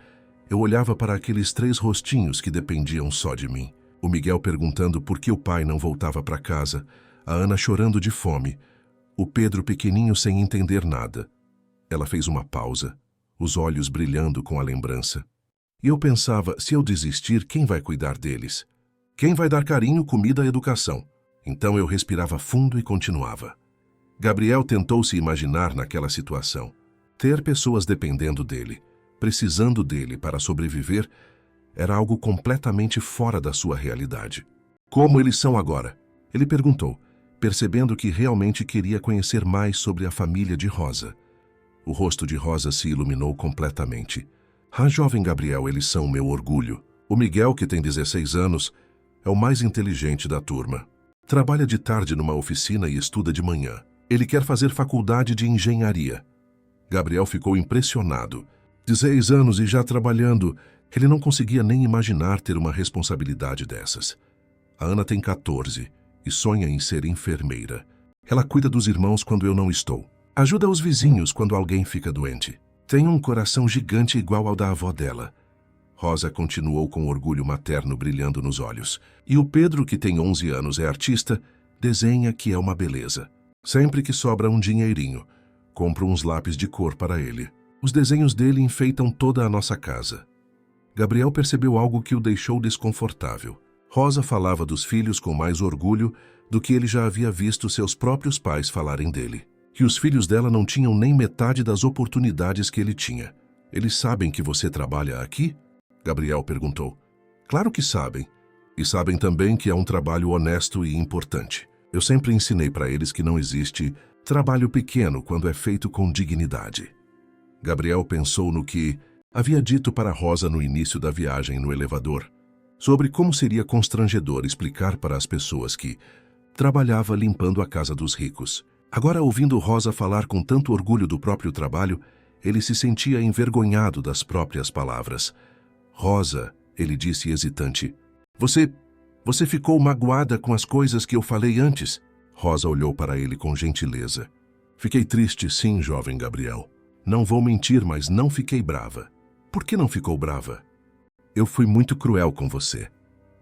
eu olhava para aqueles 3 rostinhos que dependiam só de mim. O Miguel perguntando por que o pai não voltava para casa, a Ana chorando de fome, o Pedro pequenininho sem entender nada. Ela fez uma pausa, os olhos brilhando com a lembrança. E eu pensava, se eu desistir, quem vai cuidar deles? Quem vai dar carinho, comida e educação? Então eu respirava fundo e continuava. Gabriel tentou se imaginar naquela situação. Ter pessoas dependendo dele, precisando dele para sobreviver, era algo completamente fora da sua realidade. Como eles são agora? Ele perguntou, percebendo que realmente queria conhecer mais sobre a família de Rosa. O rosto de Rosa se iluminou completamente. Ah, jovem Gabriel, eles são meu orgulho. O Miguel, que tem 16 anos, é o mais inteligente da turma. Trabalha de tarde numa oficina e estuda de manhã. Ele quer fazer faculdade de engenharia. Gabriel ficou impressionado. 16 anos e já trabalhando, ele não conseguia nem imaginar ter uma responsabilidade dessas. A Ana tem 14 e sonha em ser enfermeira. Ela cuida dos irmãos quando eu não estou. Ajuda os vizinhos quando alguém fica doente. Tem um coração gigante igual ao da avó dela. Rosa continuou com orgulho materno brilhando nos olhos. E o Pedro, que tem 11 anos, é artista, desenha que é uma beleza. Sempre que sobra um dinheirinho, compro uns lápis de cor para ele. Os desenhos dele enfeitam toda a nossa casa. Gabriel percebeu algo que o deixou desconfortável. Rosa falava dos filhos com mais orgulho do que ele já havia visto seus próprios pais falarem dele. Que os filhos dela não tinham nem metade das oportunidades que ele tinha. Eles sabem que você trabalha aqui? Gabriel perguntou. Claro que sabem. E sabem também que é um trabalho honesto e importante. Eu sempre ensinei para eles que não existe trabalho pequeno quando é feito com dignidade. Gabriel pensou no que havia dito para Rosa no início da viagem no elevador, sobre como seria constrangedor explicar para as pessoas que trabalhava limpando a casa dos ricos. Agora, ouvindo Rosa falar com tanto orgulho do próprio trabalho, ele se sentia envergonhado das próprias palavras. Rosa, ele disse hesitante, Você ficou magoada com as coisas que eu falei antes? Rosa olhou para ele com gentileza. Fiquei triste, sim, jovem Gabriel. Não vou mentir, mas não fiquei brava. Por que não ficou brava? Eu fui muito cruel com você.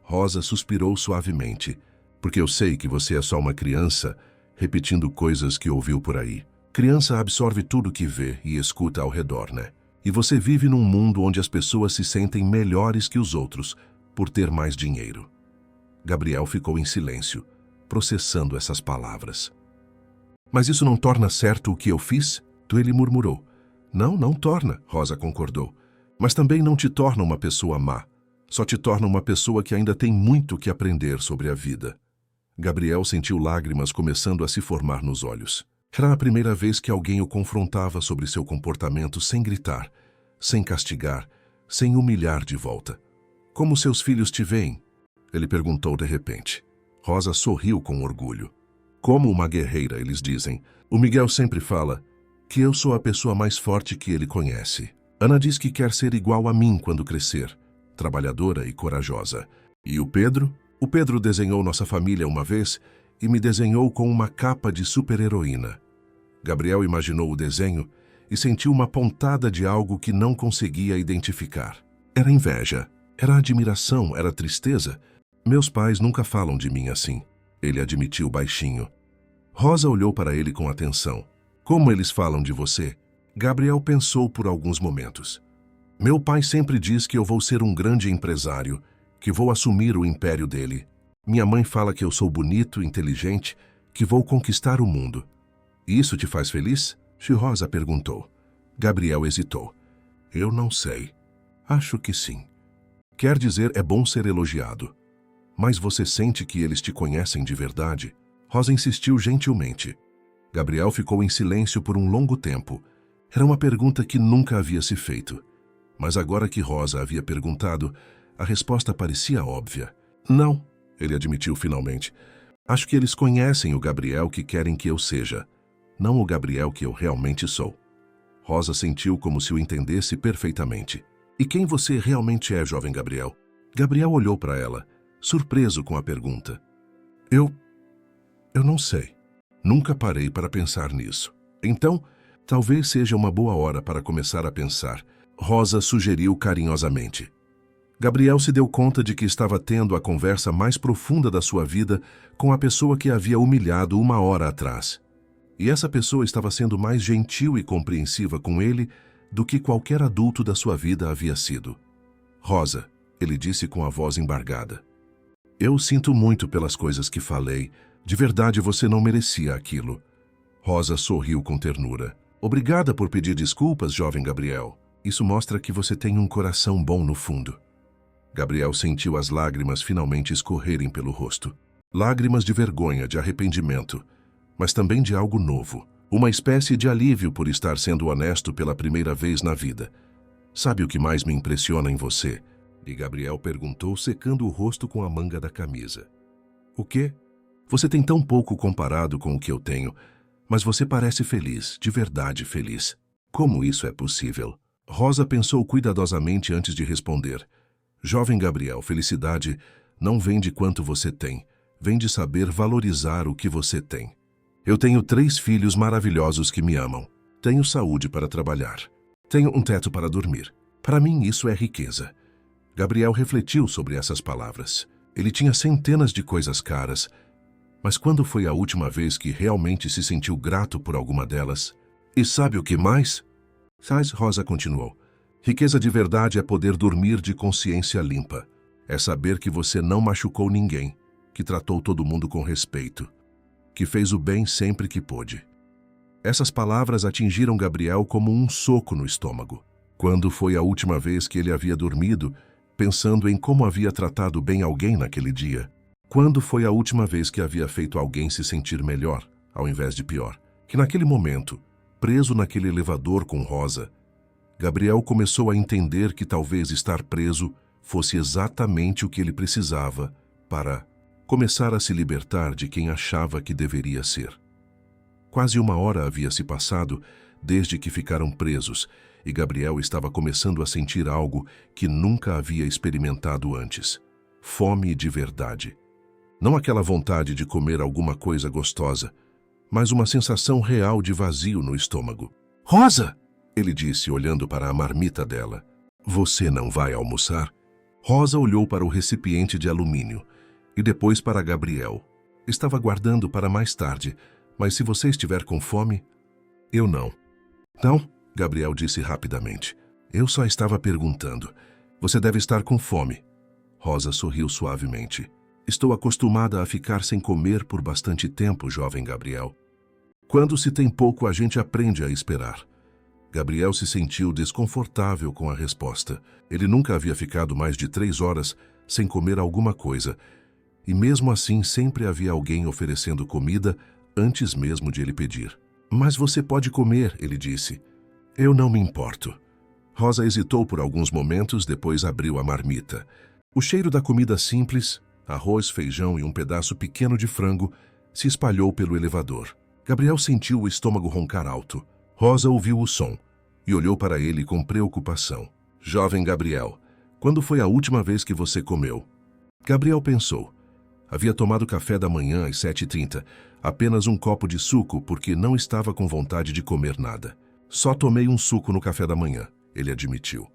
Rosa suspirou suavemente, porque eu sei que você é só uma criança repetindo coisas que ouviu por aí. Criança absorve tudo que vê e escuta ao redor, né? E você vive num mundo onde as pessoas se sentem melhores que os outros por ter mais dinheiro. Gabriel ficou em silêncio, processando essas palavras. Mas isso não torna certo o que eu fiz? Ele murmurou. Não, não torna, Rosa concordou. Mas também não te torna uma pessoa má. Só te torna uma pessoa que ainda tem muito que aprender sobre a vida. Gabriel sentiu lágrimas começando a se formar nos olhos. Era a primeira vez que alguém o confrontava sobre seu comportamento sem gritar, sem castigar, sem humilhar de volta. Como seus filhos te veem? Ele perguntou de repente. Rosa sorriu com orgulho. Como uma guerreira, eles dizem. O Miguel sempre fala que eu sou a pessoa mais forte que ele conhece. Ana diz que quer ser igual a mim quando crescer, trabalhadora e corajosa. E o Pedro? O Pedro desenhou nossa família uma vez e me desenhou com uma capa de super-heroína. Gabriel imaginou o desenho e sentiu uma pontada de algo que não conseguia identificar. Era inveja, era admiração, era tristeza. Meus pais nunca falam de mim assim, ele admitiu baixinho. Rosa olhou para ele com atenção. Como eles falam de você? Gabriel pensou por alguns momentos. Meu pai sempre diz que eu vou ser um grande empresário, que vou assumir o império dele. Minha mãe fala que eu sou bonito, inteligente, que vou conquistar o mundo. Isso te faz feliz? Rosa perguntou. Gabriel hesitou. Eu não sei. Acho que sim. Quer dizer, é bom ser elogiado. Mas você sente que eles te conhecem de verdade? Rosa insistiu gentilmente. Gabriel ficou em silêncio por um longo tempo. Era uma pergunta que nunca havia se feito. Mas agora que Rosa havia perguntado, a resposta parecia óbvia. Não, ele admitiu finalmente. Acho que eles conhecem o Gabriel que querem que eu seja, não o Gabriel que eu realmente sou. Rosa sentiu como se o entendesse perfeitamente. E quem você realmente é, jovem Gabriel? Gabriel olhou para ela, surpreso com a pergunta. Eu não sei. Nunca parei para pensar nisso. Então, talvez seja uma boa hora para começar a pensar, Rosa sugeriu carinhosamente. Gabriel se deu conta de que estava tendo a conversa mais profunda da sua vida com a pessoa que havia humilhado uma hora atrás. E essa pessoa estava sendo mais gentil e compreensiva com ele do que qualquer adulto da sua vida havia sido. Rosa, ele disse com a voz embargada. Eu sinto muito pelas coisas que falei. De verdade, você não merecia aquilo. Rosa sorriu com ternura. Obrigada por pedir desculpas, jovem Gabriel. Isso mostra que você tem um coração bom no fundo. Gabriel sentiu as lágrimas finalmente escorrerem pelo rosto. Lágrimas de vergonha, de arrependimento, mas também de algo novo. Uma espécie de alívio por estar sendo honesto pela primeira vez na vida. Sabe o que mais me impressiona em você? E Gabriel perguntou, secando o rosto com a manga da camisa. O quê? Você tem tão pouco comparado com o que eu tenho, mas você parece feliz, de verdade feliz. Como isso é possível? Rosa pensou cuidadosamente antes de responder. Jovem Gabriel, felicidade não vem de quanto você tem, vem de saber valorizar o que você tem. Eu tenho 3 filhos maravilhosos que me amam. Tenho saúde para trabalhar. Tenho um teto para dormir. Para mim, isso é riqueza. Gabriel refletiu sobre essas palavras. Ele tinha centenas de coisas caras, mas quando foi a última vez que realmente se sentiu grato por alguma delas? E sabe o que mais? Rosa continuou. Riqueza de verdade é poder dormir de consciência limpa. É saber que você não machucou ninguém, que tratou todo mundo com respeito, que fez o bem sempre que pôde. Essas palavras atingiram Gabriel como um soco no estômago. Quando foi a última vez que ele havia dormido, pensando em como havia tratado bem alguém naquele dia? Quando foi a última vez que havia feito alguém se sentir melhor, ao invés de pior? Que naquele momento, preso naquele elevador com Rosa, Gabriel começou a entender que talvez estar preso fosse exatamente o que ele precisava para começar a se libertar de quem achava que deveria ser. Quase 1 hora havia se passado desde que ficaram presos e Gabriel estava começando a sentir algo que nunca havia experimentado antes. Fome de verdade. Não aquela vontade de comer alguma coisa gostosa, mas uma sensação real de vazio no estômago. Rosa! Ele disse, olhando para a marmita dela. Você não vai almoçar? Rosa olhou para o recipiente de alumínio e depois para Gabriel. Estava guardando para mais tarde, mas se você estiver com fome... Eu não. Não? Gabriel disse rapidamente. Eu só estava perguntando. Você deve estar com fome. Rosa sorriu suavemente. Estou acostumada a ficar sem comer por bastante tempo, jovem Gabriel. Quando se tem pouco, a gente aprende a esperar. Gabriel se sentiu desconfortável com a resposta. Ele nunca havia ficado mais de 3 horas sem comer alguma coisa, e mesmo assim sempre havia alguém oferecendo comida antes mesmo de ele pedir. Mas você pode comer, ele disse. Eu não me importo. Rosa hesitou por alguns momentos, depois abriu a marmita. O cheiro da comida simples, arroz, feijão e um pedaço pequeno de frango, se espalhou pelo elevador. Gabriel sentiu o estômago roncar alto. Rosa ouviu o som e olhou para ele com preocupação. Jovem Gabriel, quando foi a última vez que você comeu? Gabriel pensou. Havia tomado café da manhã às 7h30, apenas um copo de suco porque não estava com vontade de comer nada. Só tomei um suco no café da manhã, ele admitiu.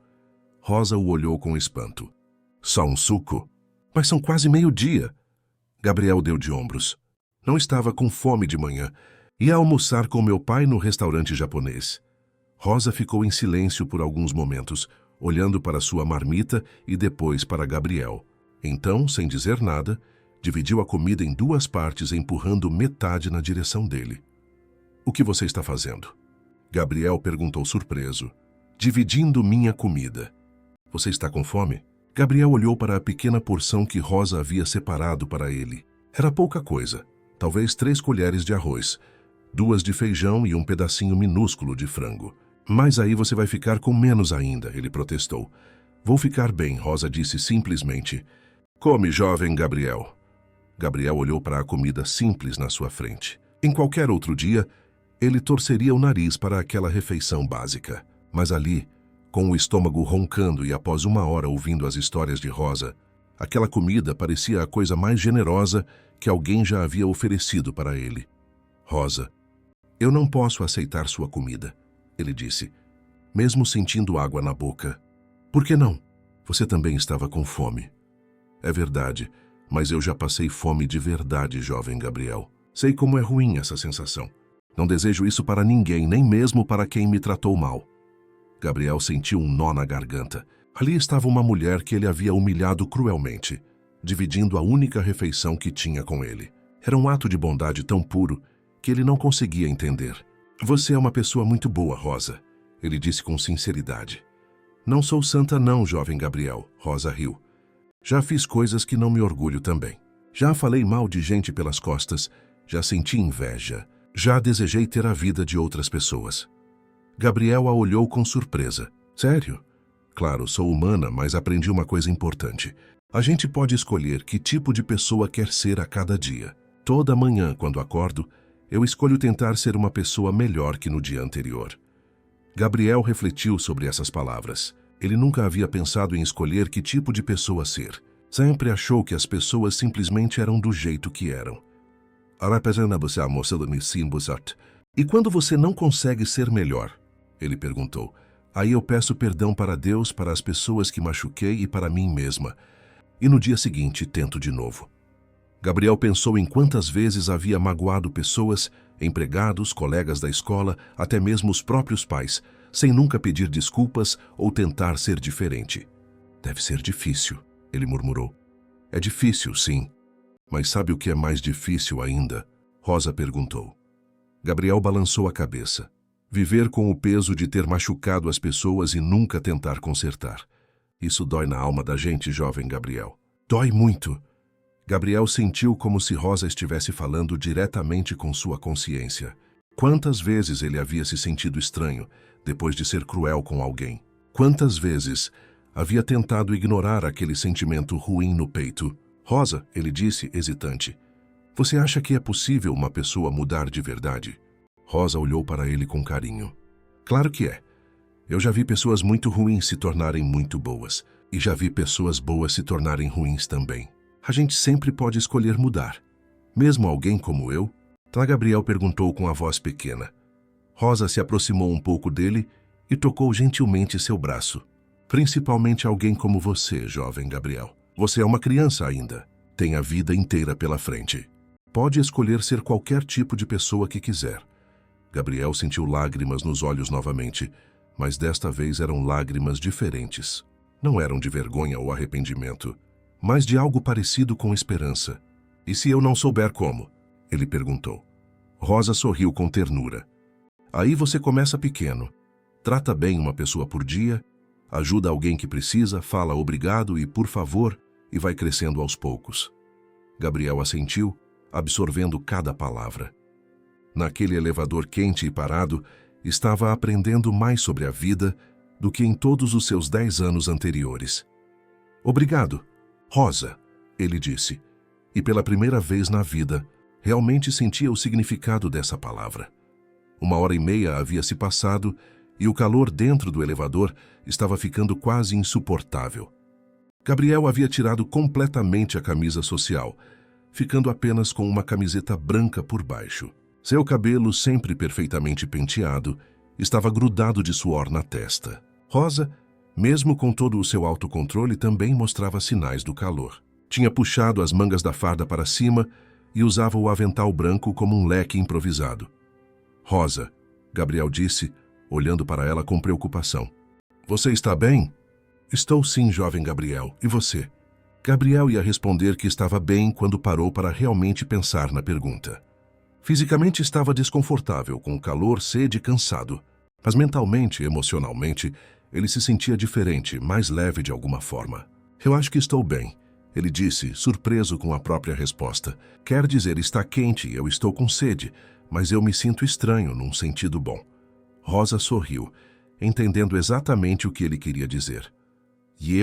Rosa o olhou com espanto. Só um suco? Mas são quase meio-dia. Gabriel deu de ombros. Não estava com fome de manhã. Ia almoçar com meu pai no restaurante japonês. Rosa ficou em silêncio por alguns momentos, olhando para sua marmita e depois para Gabriel. Então, sem dizer nada, dividiu a comida em 2 partes, empurrando metade na direção dele. O que você está fazendo? Gabriel perguntou surpreso. Dividindo minha comida. Você está com fome? Gabriel olhou para a pequena porção que Rosa havia separado para ele. Era pouca coisa, talvez 3 colheres de arroz, 2 de feijão e um pedacinho minúsculo de frango. Mas aí você vai ficar com menos ainda, ele protestou. Vou ficar bem, Rosa disse simplesmente. Come, jovem Gabriel. Gabriel olhou para a comida simples na sua frente. Em qualquer outro dia, ele torceria o nariz para aquela refeição básica. Mas ali, com o estômago roncando e após 1 hora ouvindo as histórias de Rosa, aquela comida parecia a coisa mais generosa que alguém já havia oferecido para ele. Rosa, eu não posso aceitar sua comida, ele disse, mesmo sentindo água na boca. Por que não? Você também estava com fome. É verdade, mas eu já passei fome de verdade, jovem Gabriel. Sei como é ruim essa sensação. Não desejo isso para ninguém, nem mesmo para quem me tratou mal. Gabriel sentiu um nó na garganta. Ali estava uma mulher que ele havia humilhado cruelmente, dividindo a única refeição que tinha com ele. Era um ato de bondade tão puro que ele não conseguia entender. Você é uma pessoa muito boa, Rosa, ele disse com sinceridade. Não sou santa não, jovem Gabriel, Rosa riu. Já fiz coisas que não me orgulho também. Já falei mal de gente pelas costas, já senti inveja, já desejei ter a vida de outras pessoas. Gabriel a olhou com surpresa. Sério? Claro, sou humana, mas aprendi uma coisa importante. A gente pode escolher que tipo de pessoa quer ser a cada dia. Toda manhã, quando acordo, eu escolho tentar ser uma pessoa melhor que no dia anterior. Gabriel refletiu sobre essas palavras. Ele nunca havia pensado em escolher que tipo de pessoa ser. Sempre achou que as pessoas simplesmente eram do jeito que eram. E quando você não consegue ser melhor? Ele perguntou. Aí eu peço perdão para Deus, para as pessoas que machuquei e para mim mesma. E no dia seguinte tento de novo. Gabriel pensou em quantas vezes havia magoado pessoas, empregados, colegas da escola, até mesmo os próprios pais, sem nunca pedir desculpas ou tentar ser diferente. Deve ser difícil, ele murmurou. É difícil, sim. Mas sabe o que é mais difícil ainda? Rosa perguntou. Gabriel balançou a cabeça. Viver com o peso de ter machucado as pessoas e nunca tentar consertar. Isso dói na alma da gente, jovem Gabriel. Dói muito. Gabriel sentiu como se Rosa estivesse falando diretamente com sua consciência. Quantas vezes ele havia se sentido estranho depois de ser cruel com alguém? Quantas vezes havia tentado ignorar aquele sentimento ruim no peito? Rosa, ele disse, hesitante, você acha que é possível uma pessoa mudar de verdade? Rosa olhou para ele com carinho. Claro que é. Eu já vi pessoas muito ruins se tornarem muito boas. E já vi pessoas boas se tornarem ruins também. A gente sempre pode escolher mudar. Mesmo alguém como eu? Gabriel perguntou com a voz pequena. Rosa se aproximou um pouco dele e tocou gentilmente seu braço. Principalmente alguém como você, jovem Gabriel. Você é uma criança ainda. Tem a vida inteira pela frente. Pode escolher ser qualquer tipo de pessoa que quiser. Gabriel sentiu lágrimas nos olhos novamente, mas desta vez eram lágrimas diferentes. Não eram de vergonha ou arrependimento, mas de algo parecido com esperança. E se eu não souber como? Ele perguntou. Rosa sorriu com ternura. Aí você começa pequeno. Trata bem uma pessoa por dia, ajuda alguém que precisa, fala obrigado e por favor, e vai crescendo aos poucos. Gabriel assentiu, absorvendo cada palavra. Naquele elevador quente e parado, estava aprendendo mais sobre a vida do que em todos os seus 10 anos anteriores. Obrigado, Rosa, ele disse, e pela primeira vez na vida, realmente sentia o significado dessa palavra. 1h30 havia se passado e o calor dentro do elevador estava ficando quase insuportável. Gabriel havia tirado completamente a camisa social, ficando apenas com uma camiseta branca por baixo. Seu cabelo, sempre perfeitamente penteado, estava grudado de suor na testa. Rosa, mesmo com todo o seu autocontrole, também mostrava sinais do calor. Tinha puxado as mangas da farda para cima e usava o avental branco como um leque improvisado. Rosa, Gabriel disse, olhando para ela com preocupação. Você está bem? Estou sim, jovem Gabriel. E você? Gabriel ia responder que estava bem quando parou para realmente pensar na pergunta. Fisicamente estava desconfortável, com calor, sede e cansado. Mas mentalmente e emocionalmente, ele se sentia diferente, mais leve de alguma forma. Eu acho que estou bem, ele disse, surpreso com a própria resposta. Quer dizer, está quente, eu estou com sede, mas eu me sinto estranho num sentido bom. Rosa sorriu, entendendo exatamente o que ele queria dizer. E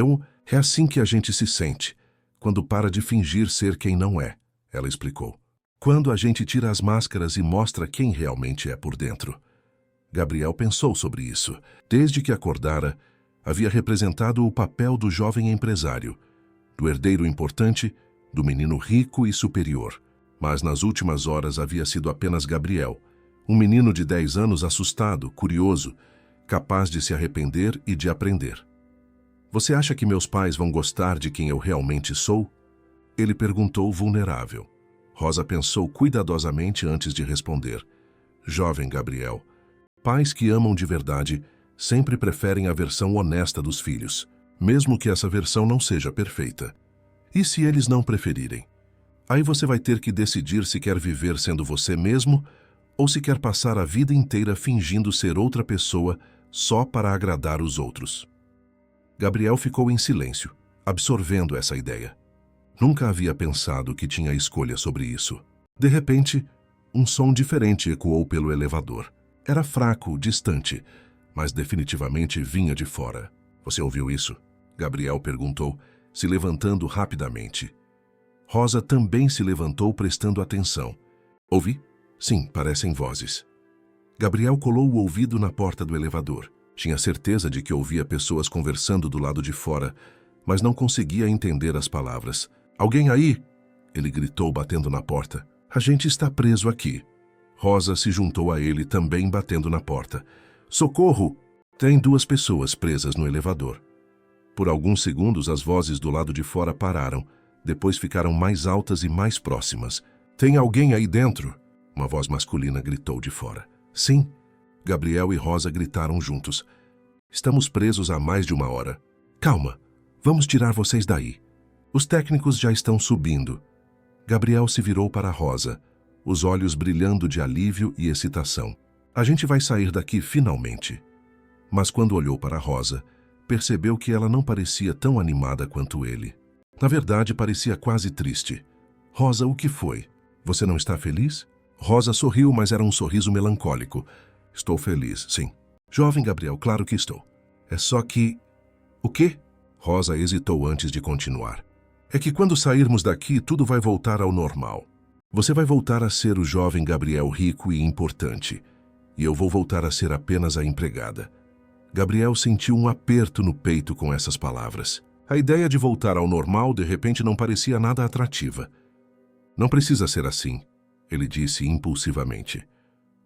é assim que a gente se sente, quando para de fingir ser quem não é, ela explicou. Quando a gente tira as máscaras e mostra quem realmente é por dentro. Gabriel pensou sobre isso. Desde que acordara, havia representado o papel do jovem empresário, do herdeiro importante, do menino rico e superior. Mas nas últimas horas havia sido apenas Gabriel, um menino de 10 anos assustado, curioso, capaz de se arrepender e de aprender. Você acha que meus pais vão gostar de quem eu realmente sou? Ele perguntou vulnerável. Rosa pensou cuidadosamente antes de responder. Jovem Gabriel, pais que amam de verdade sempre preferem a versão honesta dos filhos, mesmo que essa versão não seja perfeita. E se eles não preferirem? Aí você vai ter que decidir se quer viver sendo você mesmo ou se quer passar a vida inteira fingindo ser outra pessoa só para agradar os outros. Gabriel ficou em silêncio, absorvendo essa ideia. Nunca havia pensado que tinha escolha sobre isso. De repente, um som diferente ecoou pelo elevador. Era fraco, distante, mas definitivamente vinha de fora. Você ouviu isso? Gabriel perguntou, se levantando rapidamente. Rosa também se levantou, prestando atenção. Ouvi? Sim, parecem vozes. Gabriel colou o ouvido na porta do elevador. Tinha certeza de que ouvia pessoas conversando do lado de fora, mas não conseguia entender as palavras. Alguém aí? Ele gritou, batendo na porta. A gente está preso aqui. Rosa se juntou a ele, também batendo na porta. Socorro! Tem 2 pessoas presas no elevador. Por alguns segundos, as vozes do lado de fora pararam. Depois ficaram mais altas e mais próximas. Tem alguém aí dentro? Uma voz masculina gritou de fora. Sim. Gabriel e Rosa gritaram juntos. Estamos presos há mais de 1 hora. Calma, vamos tirar vocês daí. Os técnicos já estão subindo. Gabriel se virou para Rosa, os olhos brilhando de alívio e excitação. A gente vai sair daqui finalmente. Mas quando olhou para Rosa, percebeu que ela não parecia tão animada quanto ele. Na verdade, parecia quase triste. Rosa, o que foi? Você não está feliz? Rosa sorriu, mas era um sorriso melancólico. Estou feliz, sim. Jovem Gabriel, claro que estou. É só que... O quê? Rosa hesitou antes de continuar. É que quando sairmos daqui, tudo vai voltar ao normal. Você vai voltar a ser o jovem Gabriel rico e importante. E eu vou voltar a ser apenas a empregada. Gabriel sentiu um aperto no peito com essas palavras. A ideia de voltar ao normal, de repente, não parecia nada atrativa. Não precisa ser assim, ele disse impulsivamente.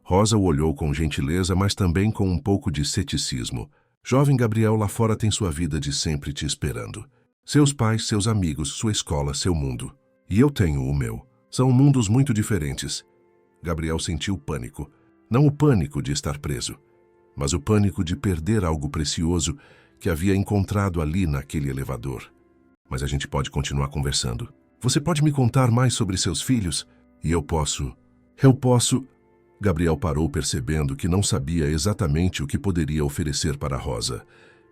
Rosa o olhou com gentileza, mas também com um pouco de ceticismo. Jovem Gabriel, lá fora tem sua vida de sempre te esperando. Seus pais, seus amigos, sua escola, seu mundo. E eu tenho o meu. São mundos muito diferentes. Gabriel sentiu pânico. Não o pânico de estar preso, mas o pânico de perder algo precioso que havia encontrado ali naquele elevador. Mas a gente pode continuar conversando. Você pode me contar mais sobre seus filhos? E eu posso... Gabriel parou percebendo que não sabia exatamente o que poderia oferecer para Rosa.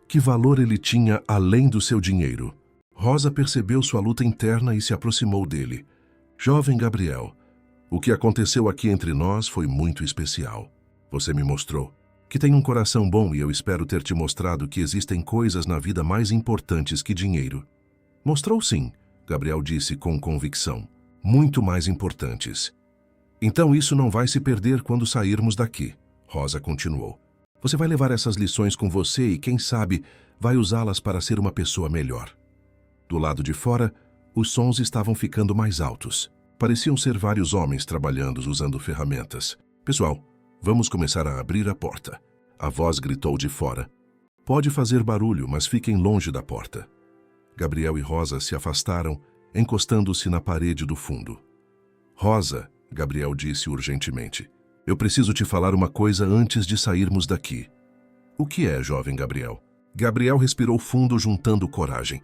Que valor ele tinha além do seu dinheiro? Rosa percebeu sua luta interna e se aproximou dele. Jovem Gabriel, o que aconteceu aqui entre nós foi muito especial. Você me mostrou que tem um coração bom e eu espero ter te mostrado que existem coisas na vida mais importantes que dinheiro. Mostrou sim, Gabriel disse com convicção. Muito mais importantes. Então isso não vai se perder quando sairmos daqui, Rosa continuou. Você vai levar essas lições com você e, quem sabe, vai usá-las para ser uma pessoa melhor. Do lado de fora, os sons estavam ficando mais altos. Pareciam ser vários homens trabalhando usando ferramentas. Pessoal, vamos começar a abrir a porta. A voz gritou de fora. Pode fazer barulho, mas fiquem longe da porta. Gabriel e Rosa se afastaram, encostando-se na parede do fundo. Rosa, Gabriel disse urgentemente, eu preciso te falar uma coisa antes de sairmos daqui. O que é, jovem Gabriel? Gabriel respirou fundo, juntando coragem.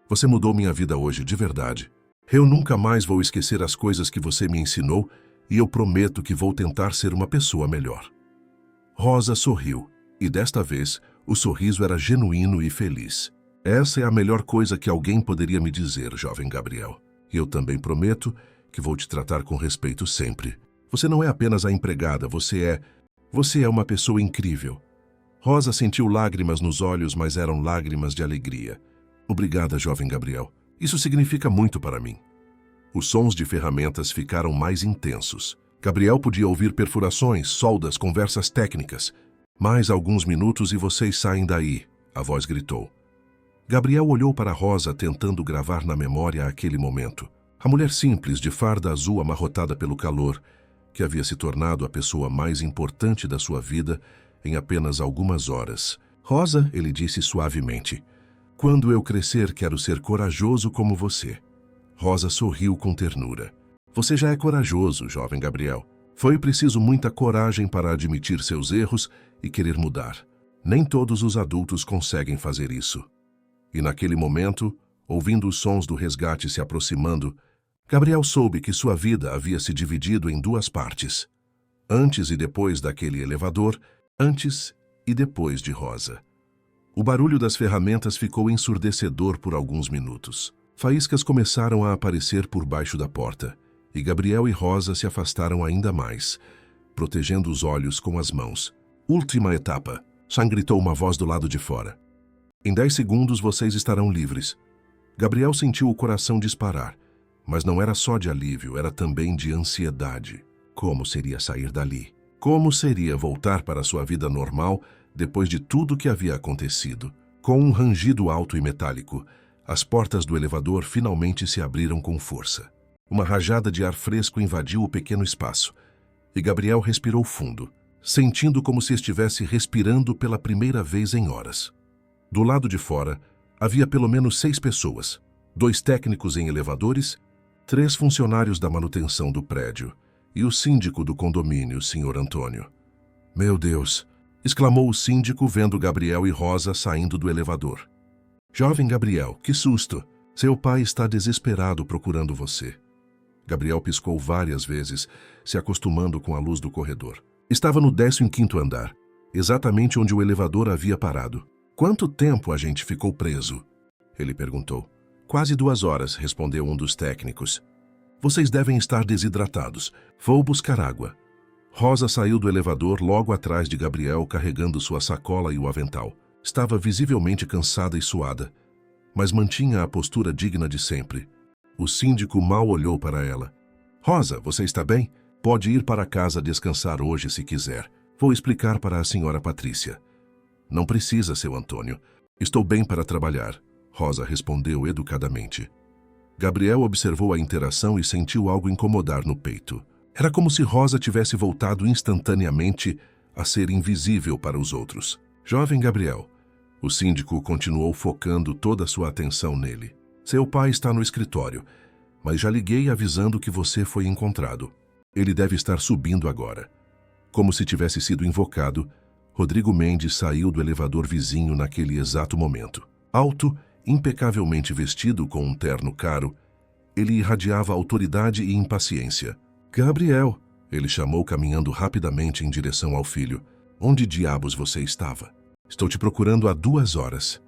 Você mudou minha vida hoje, de verdade. Eu nunca mais vou esquecer as coisas que você me ensinou e eu prometo que vou tentar ser uma pessoa melhor. Rosa sorriu, e desta vez o sorriso era genuíno e feliz. Essa é a melhor coisa que alguém poderia me dizer, jovem Gabriel. E eu também prometo que vou te tratar com respeito sempre. Você não é apenas a empregada, você é uma pessoa incrível. Rosa sentiu lágrimas nos olhos, mas eram lágrimas de alegria. Obrigada, jovem Gabriel. Isso significa muito para mim. Os sons de ferramentas ficaram mais intensos. Gabriel podia ouvir perfurações, soldas, conversas técnicas. Mais alguns minutos e vocês saem daí, a voz gritou. Gabriel olhou para Rosa, tentando gravar na memória aquele momento. A mulher simples, de farda azul amarrotada pelo calor, que havia se tornado a pessoa mais importante da sua vida em apenas algumas horas. Rosa, ele disse suavemente, quando eu crescer quero ser corajoso como você. Rosa sorriu com ternura. Você já é corajoso, jovem Gabriel. Foi preciso muita coragem para admitir seus erros e querer mudar. Nem todos os adultos conseguem fazer isso. E naquele momento, ouvindo os sons do resgate se aproximando, Gabriel soube que sua vida havia se dividido em duas partes. Antes e depois daquele elevador, antes e depois de Rosa. O barulho das ferramentas ficou ensurdecedor por alguns minutos. Faíscas começaram a aparecer por baixo da porta, e Gabriel e Rosa se afastaram ainda mais, protegendo os olhos com as mãos. Última etapa, gritou uma voz do lado de fora. Em 10 segundos vocês estarão livres. Gabriel sentiu o coração disparar, mas não era só de alívio, era também de ansiedade. Como seria sair dali? Como seria voltar para sua vida normal depois de tudo que havia acontecido? Com um rangido alto e metálico, as portas do elevador finalmente se abriram com força. Uma rajada de ar fresco invadiu o pequeno espaço, e Gabriel respirou fundo, sentindo como se estivesse respirando pela primeira vez em horas. Do lado de fora, havia pelo menos 6 pessoas, 2 técnicos em elevadores, 3 funcionários da manutenção do prédio e o síndico do condomínio, Sr. Antônio. Meu Deus! Exclamou o síndico vendo Gabriel e Rosa saindo do elevador. Jovem Gabriel, que susto! Seu pai está desesperado procurando você. Gabriel piscou várias vezes, se acostumando com a luz do corredor. Estava no 15º andar, exatamente onde o elevador havia parado. Quanto tempo a gente ficou preso? Ele perguntou. Quase 2 horas, respondeu um dos técnicos. Vocês devem estar desidratados. Vou buscar água. Rosa saiu do elevador logo atrás de Gabriel, carregando sua sacola e o avental. Estava visivelmente cansada e suada, mas mantinha a postura digna de sempre. O síndico mal olhou para ela. Rosa, você está bem? Pode ir para casa descansar hoje se quiser. Vou explicar para a senhora Patrícia. Não precisa, seu Antônio. Estou bem para trabalhar, Rosa respondeu educadamente. Gabriel observou a interação e sentiu algo incomodar no peito. Era como se Rosa tivesse voltado instantaneamente a ser invisível para os outros. Jovem Gabriel, o síndico continuou focando toda a sua atenção nele. Seu pai está no escritório, mas já liguei avisando que você foi encontrado. Ele deve estar subindo agora. Como se tivesse sido invocado, Rodrigo Mendes saiu do elevador vizinho naquele exato momento. Alto, impecavelmente vestido com um terno caro, ele irradiava autoridade e impaciência. Gabriel, Ele chamou caminhando rapidamente em direção ao filho. Onde diabos você estava? Estou te procurando há 2 horas.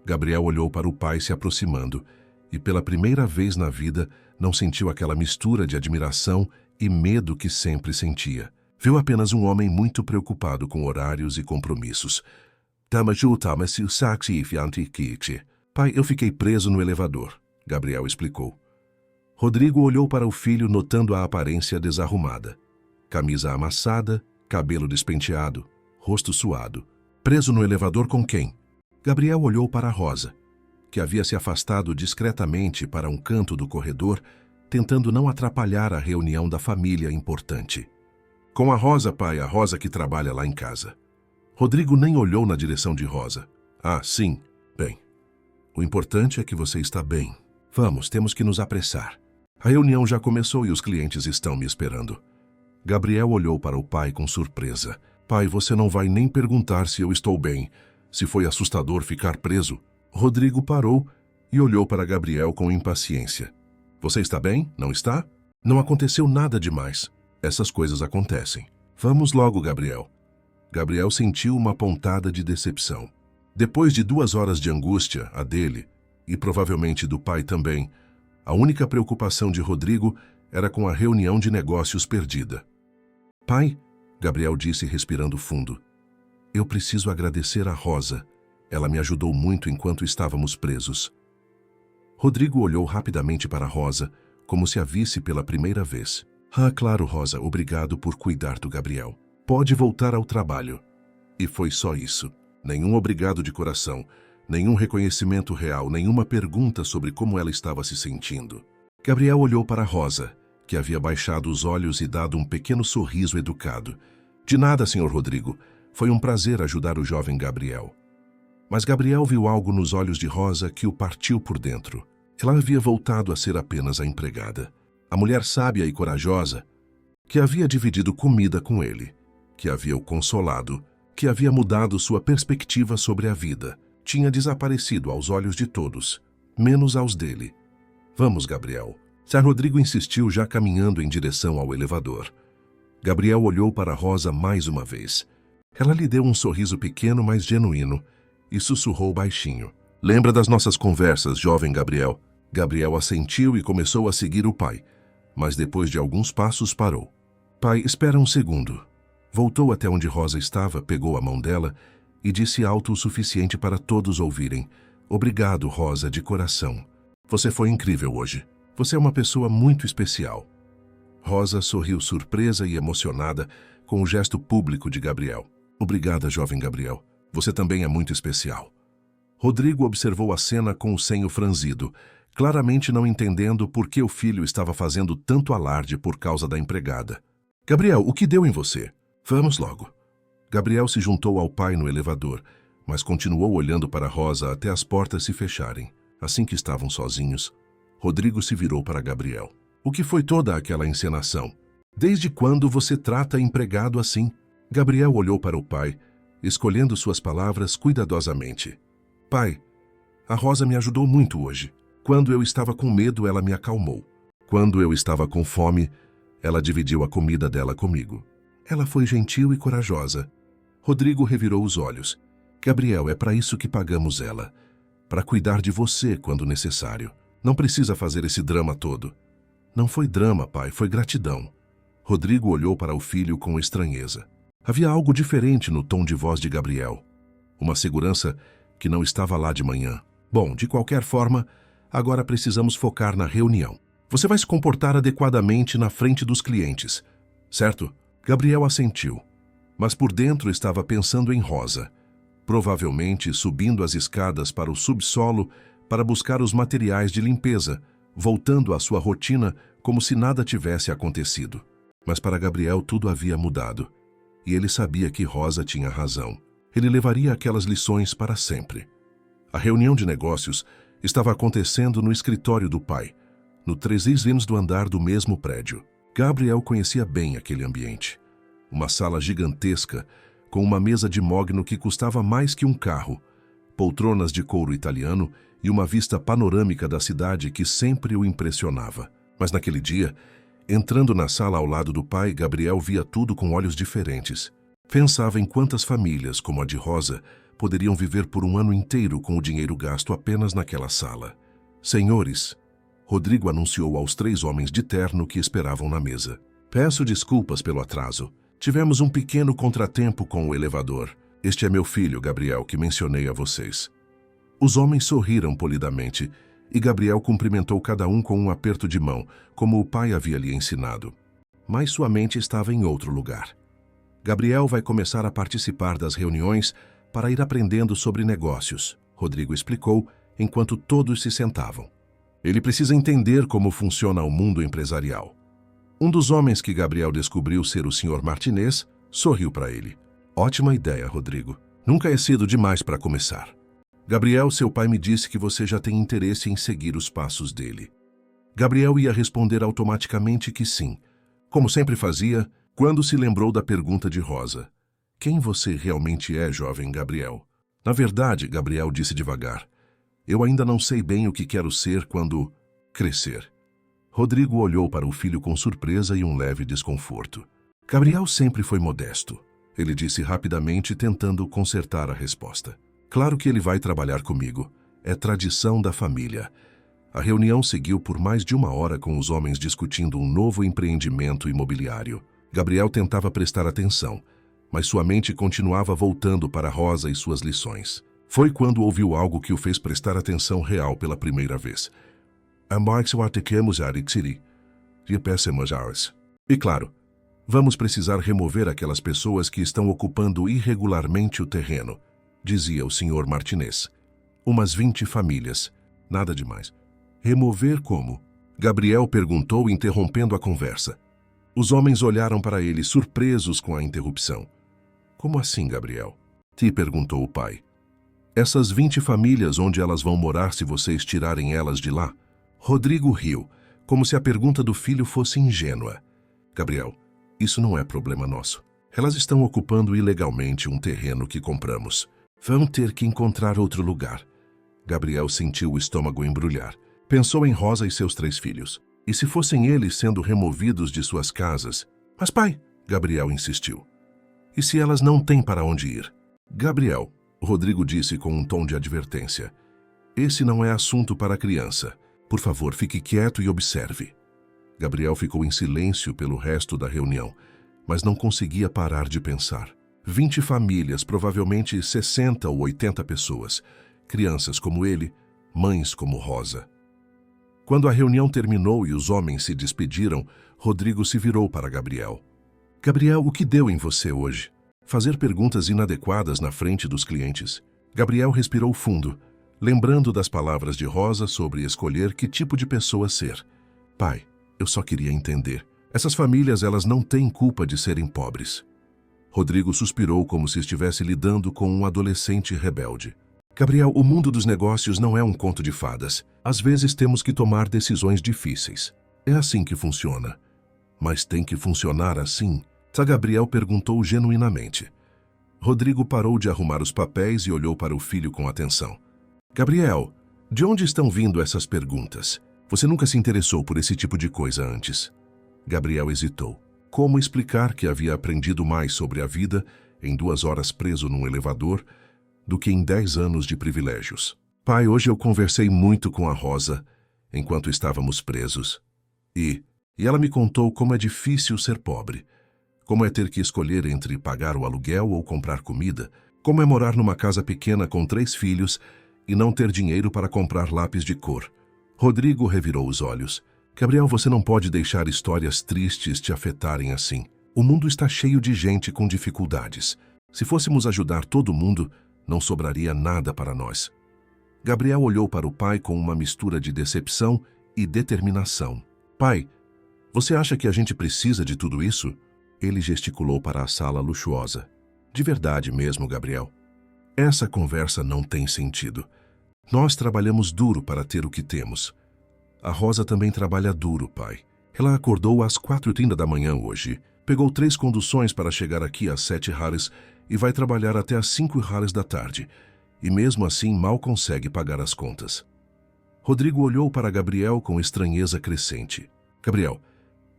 Gabriel olhou para o pai se aproximando e, pela primeira vez na vida, não sentiu aquela mistura de admiração e medo que sempre sentia. Viu apenas um homem muito preocupado com horários e compromissos. Pai, eu fiquei preso no elevador, Gabriel explicou. Rodrigo olhou para o filho notando a aparência desarrumada. Camisa amassada, cabelo despenteado, rosto suado. Preso no elevador com quem? Gabriel olhou para Rosa, que havia se afastado discretamente para um canto do corredor, tentando não atrapalhar a reunião da família importante. Com a Rosa, pai, a Rosa que trabalha lá em casa. Rodrigo nem olhou na direção de Rosa. Ah, sim. Bem, o importante é que você está bem. Vamos, temos que nos apressar. A reunião já começou e os clientes estão me esperando. Gabriel olhou para o pai com surpresa. Pai, você não vai nem perguntar se eu estou bem, se foi assustador ficar preso. Rodrigo parou e olhou para Gabriel com impaciência. Você está bem? Não está? Não aconteceu nada demais. Essas coisas acontecem. Vamos logo, Gabriel. Gabriel sentiu uma pontada de decepção. Depois de 2 horas de angústia, a dele, e provavelmente do pai também, a única preocupação de Rodrigo era com a reunião de negócios perdida. Pai, Gabriel disse respirando fundo, eu preciso agradecer a Rosa. Ela me ajudou muito enquanto estávamos presos. Rodrigo olhou rapidamente para Rosa, como se a visse pela primeira vez. Ah, claro, Rosa, obrigado por cuidar do Gabriel. Pode voltar ao trabalho. E foi só isso. Nenhum obrigado de coração, nenhum reconhecimento real, nenhuma pergunta sobre como ela estava se sentindo. Gabriel olhou para Rosa, que havia baixado os olhos e dado um pequeno sorriso educado. De nada, senhor Rodrigo. Foi um prazer ajudar o jovem Gabriel. Mas Gabriel viu algo nos olhos de Rosa que o partiu por dentro. Ela havia voltado a ser apenas a empregada. A mulher sábia e corajosa, que havia dividido comida com ele, que havia o consolado, que havia mudado sua perspectiva sobre a vida, tinha desaparecido aos olhos de todos, menos aos dele. Vamos, Gabriel. Sr. Rodrigo insistiu, já caminhando em direção ao elevador. Gabriel olhou para Rosa mais uma vez. Ela lhe deu um sorriso pequeno, mas genuíno, e sussurrou baixinho. Lembra das nossas conversas, jovem Gabriel? Gabriel assentiu e começou a seguir o pai, mas depois de alguns passos parou. Pai, espera um segundo. Voltou até onde Rosa estava, pegou a mão dela e disse alto o suficiente para todos ouvirem. Obrigado, Rosa, de coração. Você foi incrível hoje. Você é uma pessoa muito especial. Rosa sorriu surpresa e emocionada com o gesto público de Gabriel. Obrigada, jovem Gabriel. Você também é muito especial. Rodrigo observou a cena com o senho franzido, claramente não entendendo por que o filho estava fazendo tanto alarde por causa da empregada. Gabriel, o que deu em você? Vamos logo. Gabriel se juntou ao pai no elevador, mas continuou olhando para Rosa até as portas se fecharem. Assim que estavam sozinhos, Rodrigo se virou para Gabriel. O que foi toda aquela encenação? Desde quando você trata empregado assim? Gabriel olhou para o pai, escolhendo suas palavras cuidadosamente. Pai, a Rosa me ajudou muito hoje. Quando eu estava com medo, ela me acalmou. Quando eu estava com fome, ela dividiu a comida dela comigo. Ela foi gentil e corajosa. Rodrigo revirou os olhos. Gabriel, é para isso que pagamos ela. Para cuidar de você quando necessário. Não precisa fazer esse drama todo. Não foi drama, pai, foi gratidão. Rodrigo olhou para o filho com estranheza. Havia algo diferente no tom de voz de Gabriel. Uma segurança que não estava lá de manhã. Bom, de qualquer forma, agora precisamos focar na reunião. Você vai se comportar adequadamente na frente dos clientes, certo? Gabriel assentiu, mas por dentro estava pensando em Rosa, provavelmente subindo as escadas para o subsolo para buscar os materiais de limpeza, voltando à sua rotina como se nada tivesse acontecido. Mas para Gabriel tudo havia mudado, e ele sabia que Rosa tinha razão. Ele levaria aquelas lições para sempre. A reunião de negócios estava acontecendo no escritório do pai, no 3º andar do mesmo prédio. Gabriel conhecia bem aquele ambiente. Uma sala gigantesca, com uma mesa de mogno que custava mais que um carro, poltronas de couro italiano e uma vista panorâmica da cidade que sempre o impressionava. Mas naquele dia, Entrando na sala ao lado do pai, Gabriel via tudo com olhos diferentes. Pensava em quantas famílias, como a de Rosa, poderiam viver por um ano inteiro com o dinheiro gasto apenas naquela sala. Senhores, Rodrigo anunciou aos 3 homens de terno que esperavam na mesa. Peço desculpas pelo atraso. Tivemos um pequeno contratempo com o elevador. Este é meu filho, Gabriel, que mencionei a vocês. Os homens sorriram polidamente e Gabriel cumprimentou cada um com um aperto de mão, como o pai havia lhe ensinado. Mas sua mente estava em outro lugar. Gabriel vai começar a participar das reuniões para ir aprendendo sobre negócios, Rodrigo explicou enquanto todos se sentavam. Ele precisa entender como funciona o mundo empresarial. Um dos homens que Gabriel descobriu ser o Sr. Martinez sorriu para ele. Ótima ideia, Rodrigo. Nunca é cedo demais para começar. Gabriel, seu pai me disse que você já tem interesse em seguir os passos dele. Gabriel ia responder automaticamente que sim, como sempre fazia, quando se lembrou da pergunta de Rosa. Quem você realmente é, jovem Gabriel? Na verdade, Gabriel disse devagar, eu ainda não sei bem o que quero ser quando crescer. Rodrigo olhou para o filho com surpresa e um leve desconforto. Gabriel sempre foi modesto, ele disse rapidamente, tentando consertar a resposta. Claro que ele vai trabalhar comigo. É tradição da família. A reunião seguiu por mais de 1 hora com os homens discutindo um novo empreendimento imobiliário. Gabriel tentava prestar atenção, mas sua mente continuava voltando para Rosa e suas lições. Foi quando ouviu algo que o fez prestar atenção real pela primeira vez. E claro, vamos precisar remover aquelas pessoas que estão ocupando irregularmente o terreno, dizia o Sr. Martinez. Umas 20 famílias. Nada demais. Remover como? Gabriel perguntou, interrompendo a conversa. Os homens olharam para ele, surpresos com a interrupção. Como assim, Gabriel? Te perguntou o pai. Essas 20 famílias, onde elas vão morar se vocês tirarem elas de lá? Rodrigo riu, como se a pergunta do filho fosse ingênua. Gabriel, isso não é problema nosso. Elas estão ocupando ilegalmente um terreno que compramos. Vão ter que encontrar outro lugar. Gabriel sentiu o estômago embrulhar. Pensou em Rosa e seus 3 filhos. E se fossem eles sendo removidos de suas casas? Mas pai, Gabriel insistiu. E se elas não têm para onde ir? Gabriel, Rodrigo disse com um tom de advertência. Esse não é assunto para criança. Por favor, fique quieto e observe. Gabriel ficou em silêncio pelo resto da reunião, mas não conseguia parar de pensar. 20 famílias, provavelmente 60 ou 80 pessoas. Crianças como ele, mães como Rosa. Quando a reunião terminou e os homens se despediram, Rodrigo se virou para Gabriel. Gabriel, o que deu em você hoje? Fazer perguntas inadequadas na frente dos clientes. Gabriel respirou fundo, lembrando das palavras de Rosa sobre escolher que tipo de pessoa ser. Pai, eu só queria entender. Essas famílias, elas não têm culpa de serem pobres. Rodrigo suspirou como se estivesse lidando com um adolescente rebelde. Gabriel, o mundo dos negócios não é um conto de fadas. Às vezes temos que tomar decisões difíceis. É assim que funciona. Mas tem que funcionar assim? Gabriel perguntou genuinamente. Rodrigo parou de arrumar os papéis e olhou para o filho com atenção. Gabriel, de onde estão vindo essas perguntas? Você nunca se interessou por esse tipo de coisa antes. Gabriel hesitou. Como explicar que havia aprendido mais sobre a vida em 2 horas preso num elevador do que em 10 anos de privilégios? Pai, hoje eu conversei muito com a Rosa enquanto estávamos presos. E ela me contou como é difícil ser pobre. Como é ter que escolher entre pagar o aluguel ou comprar comida. Como é morar numa casa pequena com 3 filhos e não ter dinheiro para comprar lápis de cor. Rodrigo revirou os olhos. Gabriel, você não pode deixar histórias tristes te afetarem assim. O mundo está cheio de gente com dificuldades. Se fôssemos ajudar todo mundo, não sobraria nada para nós. Gabriel olhou para o pai com uma mistura de decepção e determinação. Pai, você acha que a gente precisa de tudo isso? Ele gesticulou para a sala luxuosa. De verdade mesmo, Gabriel. Essa conversa não tem sentido. Nós trabalhamos duro para ter o que temos. A Rosa também trabalha duro, pai. Ela acordou às 4h30 da manhã hoje, pegou 3 conduções para chegar aqui às 7h e vai trabalhar até às 5h da tarde. E mesmo assim mal consegue pagar as contas. Rodrigo olhou para Gabriel com estranheza crescente. Gabriel,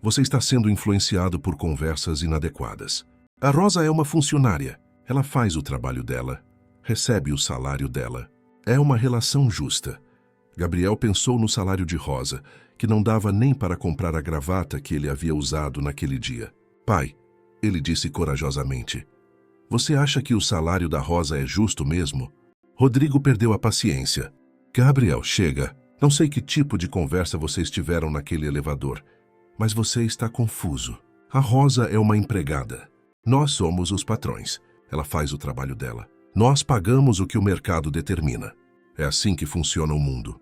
Você está sendo influenciado por conversas inadequadas. A Rosa é uma funcionária. Ela faz o trabalho dela, recebe o salário dela. É uma relação justa. Gabriel pensou no salário de Rosa, que não dava nem para comprar a gravata que ele havia usado naquele dia. Pai, ele disse corajosamente, você acha que o salário da Rosa é justo mesmo? Rodrigo perdeu a paciência. Gabriel, chega. Não sei que tipo de conversa vocês tiveram naquele elevador, mas você está confuso. A Rosa é uma empregada. Nós somos os patrões. Ela faz o trabalho dela. Nós pagamos o que o mercado determina. É assim que funciona o mundo.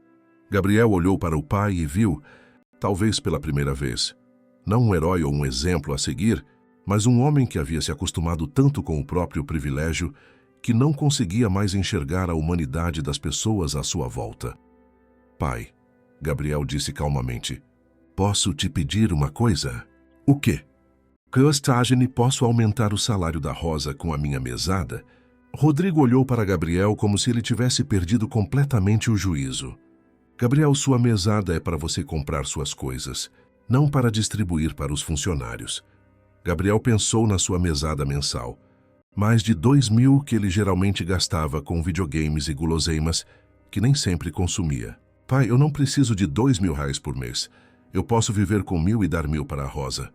Gabriel olhou para o pai e viu, talvez pela primeira vez, não um herói ou um exemplo a seguir, mas um homem que havia se acostumado tanto com o próprio privilégio que não conseguia mais enxergar a humanidade das pessoas à sua volta. Pai, Gabriel disse calmamente, posso te pedir uma coisa? O quê? Custagem, posso aumentar o salário da Rosa com a minha mesada? Rodrigo olhou para Gabriel como se ele tivesse perdido completamente o juízo. Gabriel, sua mesada é para você comprar suas coisas, não para distribuir para os funcionários. Gabriel pensou na sua mesada mensal. Mais de 2.000 que ele geralmente gastava com videogames e guloseimas, que nem sempre consumia. Pai, eu não preciso de R$2.000 por mês. Eu posso viver com 1.000 e dar 1.000 para a Rosa.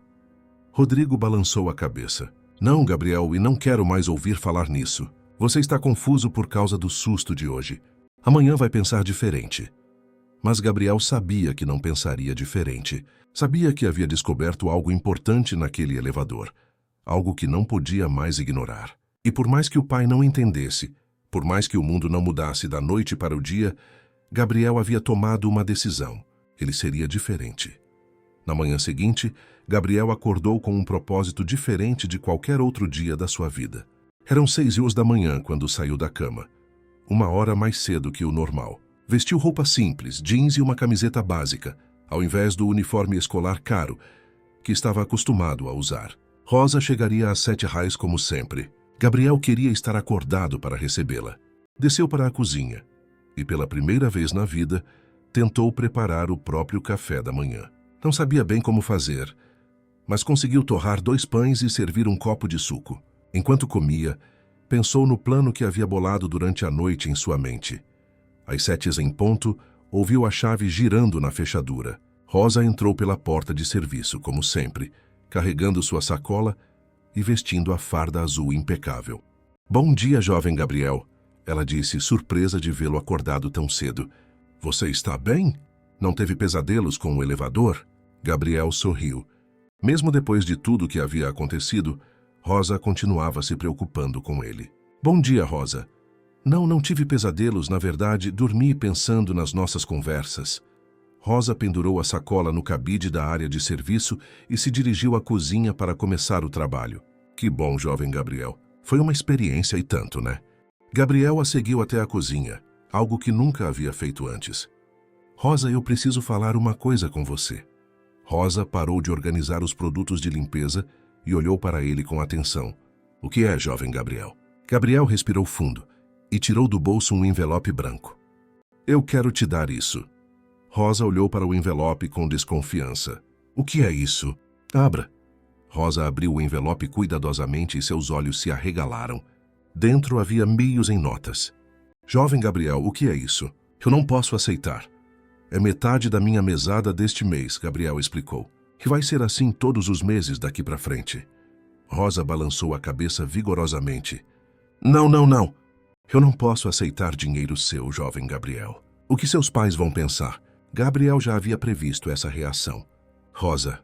Rodrigo balançou a cabeça. Não, Gabriel, e não quero mais ouvir falar nisso. Você está confuso por causa do susto de hoje. Amanhã vai pensar diferente. Mas Gabriel sabia que não pensaria diferente. Sabia que havia descoberto algo importante naquele elevador. Algo que não podia mais ignorar. E por mais que o pai não entendesse, por mais que o mundo não mudasse da noite para o dia, Gabriel havia tomado uma decisão. Ele seria diferente. Na manhã seguinte, Gabriel acordou com um propósito diferente de qualquer outro dia da sua vida. Eram 6h da manhã quando saiu da cama. 1 hora mais cedo que o normal. Vestiu roupa simples, jeans e uma camiseta básica, ao invés do uniforme escolar caro, que estava acostumado a usar. Rosa chegaria às 7h como sempre. Gabriel queria estar acordado para recebê-la. Desceu para a cozinha e, pela primeira vez na vida, tentou preparar o próprio café da manhã. Não sabia bem como fazer, mas conseguiu torrar 2 pães e servir um copo de suco. Enquanto comia, pensou no plano que havia bolado durante a noite em sua mente. Às 7h em ponto, ouviu a chave girando na fechadura. Rosa entrou pela porta de serviço, como sempre, carregando sua sacola e vestindo a farda azul impecável. Bom dia, jovem Gabriel, ela disse, surpresa de vê-lo acordado tão cedo. Você está bem? Não teve pesadelos com o elevador? Gabriel sorriu. Mesmo depois de tudo que havia acontecido, Rosa continuava se preocupando com ele. Bom dia, Rosa. Não tive pesadelos, na verdade, dormi pensando nas nossas conversas. Rosa pendurou a sacola no cabide da área de serviço e se dirigiu à cozinha para começar o trabalho. Que bom, jovem Gabriel. Foi uma experiência e tanto, né? Gabriel a seguiu até a cozinha, algo que nunca havia feito antes. Rosa, eu preciso falar uma coisa com você. Rosa parou de organizar os produtos de limpeza e olhou para ele com atenção. O que é, jovem Gabriel? Gabriel respirou fundo e tirou do bolso um envelope branco. Eu quero te dar isso. Rosa olhou para o envelope com desconfiança. O que é isso? Abra. Rosa abriu o envelope cuidadosamente e seus olhos se arregalaram. Dentro havia meios em notas. Jovem Gabriel, o que é isso? Eu não posso aceitar. É metade da minha mesada deste mês, Gabriel explicou. Que vai ser assim todos os meses daqui para frente. Rosa balançou a cabeça vigorosamente. Não. Eu não posso aceitar dinheiro seu, jovem Gabriel. O que seus pais vão pensar? Gabriel já havia previsto essa reação. Rosa,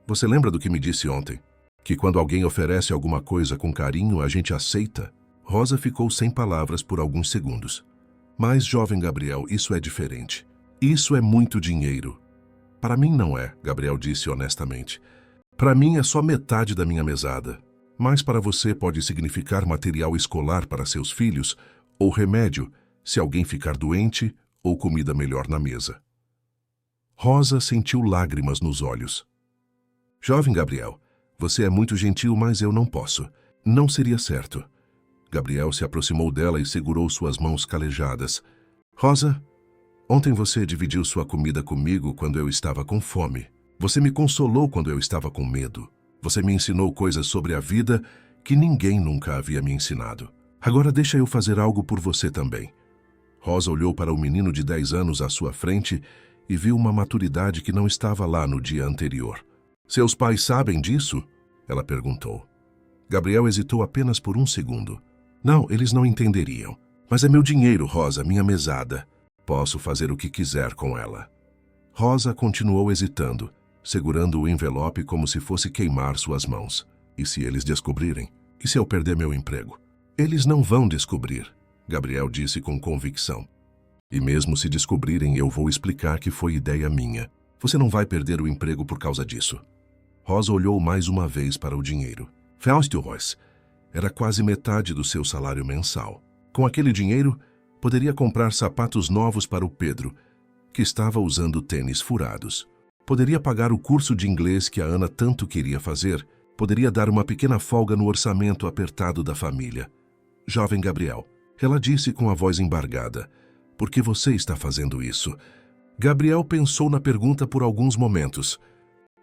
você lembra do que me disse ontem? Que quando alguém oferece alguma coisa com carinho, a gente aceita? Rosa ficou sem palavras por alguns segundos. Mas, jovem Gabriel, isso é diferente. Isso é muito dinheiro. Para mim não é, Gabriel disse honestamente. Para mim é só metade da minha mesada. Mas para você pode significar material escolar para seus filhos, ou remédio, se alguém ficar doente, ou comida melhor na mesa. Rosa sentiu lágrimas nos olhos. Jovem Gabriel, você é muito gentil, mas eu não posso. Não seria certo. Gabriel se aproximou dela e segurou suas mãos calejadas. Rosa, ontem você dividiu sua comida comigo quando eu estava com fome. Você me consolou quando eu estava com medo. Você me ensinou coisas sobre a vida que ninguém nunca havia me ensinado. Agora deixa eu fazer algo por você também. Rosa olhou para o menino de 10 anos à sua frente e viu uma maturidade que não estava lá no dia anterior. Seus pais sabem disso? Ela perguntou. Gabriel hesitou apenas por um segundo. Não, eles não entenderiam. Mas é meu dinheiro, Rosa, minha mesada. Posso fazer o que quiser com ela. Rosa continuou hesitando, segurando o envelope como se fosse queimar suas mãos. E se eles descobrirem? E se eu perder meu emprego? Eles não vão descobrir, Gabriel disse com convicção. E mesmo se descobrirem, eu vou explicar que foi ideia minha. Você não vai perder o emprego por causa disso. Rosa olhou mais uma vez para o dinheiro. €20 era quase metade do seu salário mensal. Com aquele dinheiro, poderia comprar sapatos novos para o Pedro, que estava usando tênis furados. Poderia pagar o curso de inglês que a Ana tanto queria fazer. Poderia dar uma pequena folga no orçamento apertado da família. Jovem Gabriel, ela disse com a voz embargada, por que você está fazendo isso? Gabriel pensou na pergunta por alguns momentos.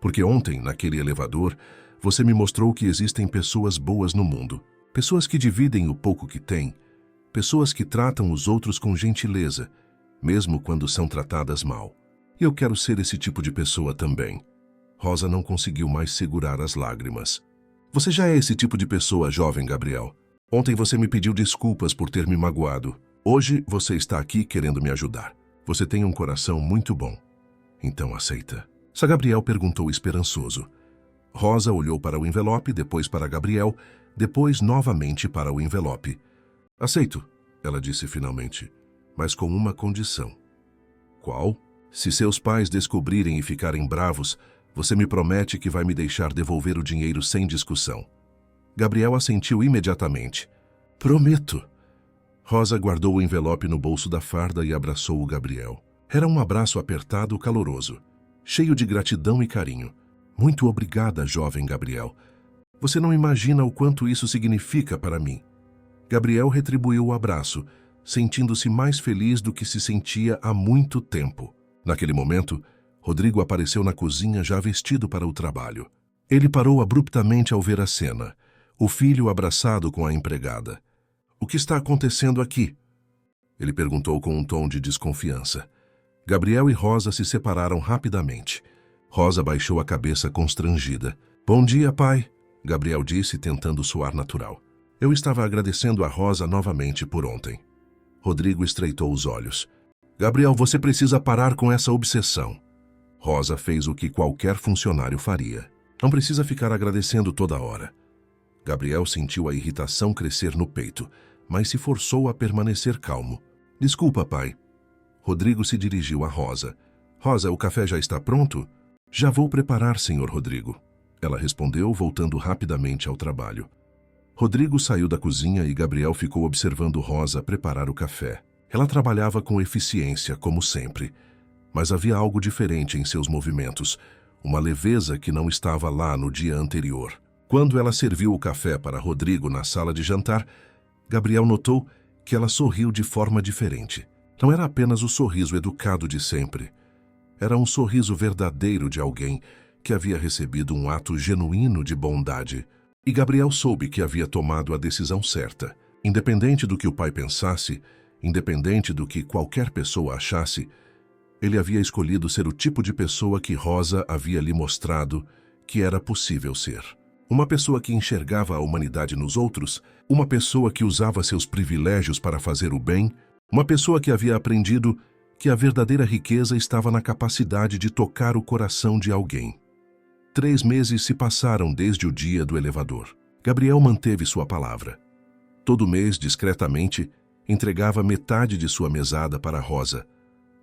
Porque ontem, naquele elevador, você me mostrou que existem pessoas boas no mundo. Pessoas que dividem o pouco que têm. Pessoas que tratam os outros com gentileza, mesmo quando são tratadas mal. E eu quero ser esse tipo de pessoa também. Rosa não conseguiu mais segurar as lágrimas. Você já é esse tipo de pessoa, jovem Gabriel. Ontem você me pediu desculpas por ter me magoado. Hoje você está aqui querendo me ajudar. Você tem um coração muito bom. Então aceita. Gabriel perguntou esperançoso. Rosa olhou para o envelope, depois para Gabriel, depois novamente para o envelope. Aceito, ela disse finalmente, mas com uma condição. Qual? Se seus pais descobrirem e ficarem bravos, você me promete que vai me deixar devolver o dinheiro sem discussão. Gabriel assentiu imediatamente. Prometo. Rosa guardou o envelope no bolso da farda e abraçou o Gabriel. Era um abraço apertado, caloroso, cheio de gratidão e carinho. Muito obrigada, jovem Gabriel. Você não imagina o quanto isso significa para mim. Gabriel retribuiu o abraço, sentindo-se mais feliz do que se sentia há muito tempo. Naquele momento, Rodrigo apareceu na cozinha já vestido para o trabalho. Ele parou abruptamente ao ver a cena, o filho abraçado com a empregada. O que está acontecendo aqui? Ele perguntou com um tom de desconfiança. Gabriel e Rosa se separaram rapidamente. Rosa baixou a cabeça constrangida. Bom dia, pai, Gabriel disse, tentando soar natural. Eu estava agradecendo a Rosa novamente por ontem. Rodrigo estreitou os olhos. Gabriel, você precisa parar com essa obsessão. Rosa fez o que qualquer funcionário faria. Não precisa ficar agradecendo toda hora. Gabriel sentiu a irritação crescer no peito, mas se forçou a permanecer calmo. Desculpa, pai. Rodrigo se dirigiu a Rosa. Rosa, o café já está pronto? Já vou preparar, senhor Rodrigo. Ela respondeu, voltando rapidamente ao trabalho. Rodrigo saiu da cozinha e Gabriel ficou observando Rosa preparar o café. Ela trabalhava com eficiência, como sempre, mas havia algo diferente em seus movimentos, uma leveza que não estava lá no dia anterior. Quando ela serviu o café para Rodrigo na sala de jantar, Gabriel notou que ela sorriu de forma diferente. Não era apenas o sorriso educado de sempre. Era um sorriso verdadeiro de alguém que havia recebido um ato genuíno de bondade. E Gabriel soube que havia tomado a decisão certa. Independente do que o pai pensasse, independente do que qualquer pessoa achasse, ele havia escolhido ser o tipo de pessoa que Rosa havia lhe mostrado que era possível ser. Uma pessoa que enxergava a humanidade nos outros, uma pessoa que usava seus privilégios para fazer o bem, uma pessoa que havia aprendido que a verdadeira riqueza estava na capacidade de tocar o coração de alguém. 3 meses se passaram desde o dia do elevador. Gabriel manteve sua palavra. Todo mês, discretamente, entregava metade de sua mesada para Rosa.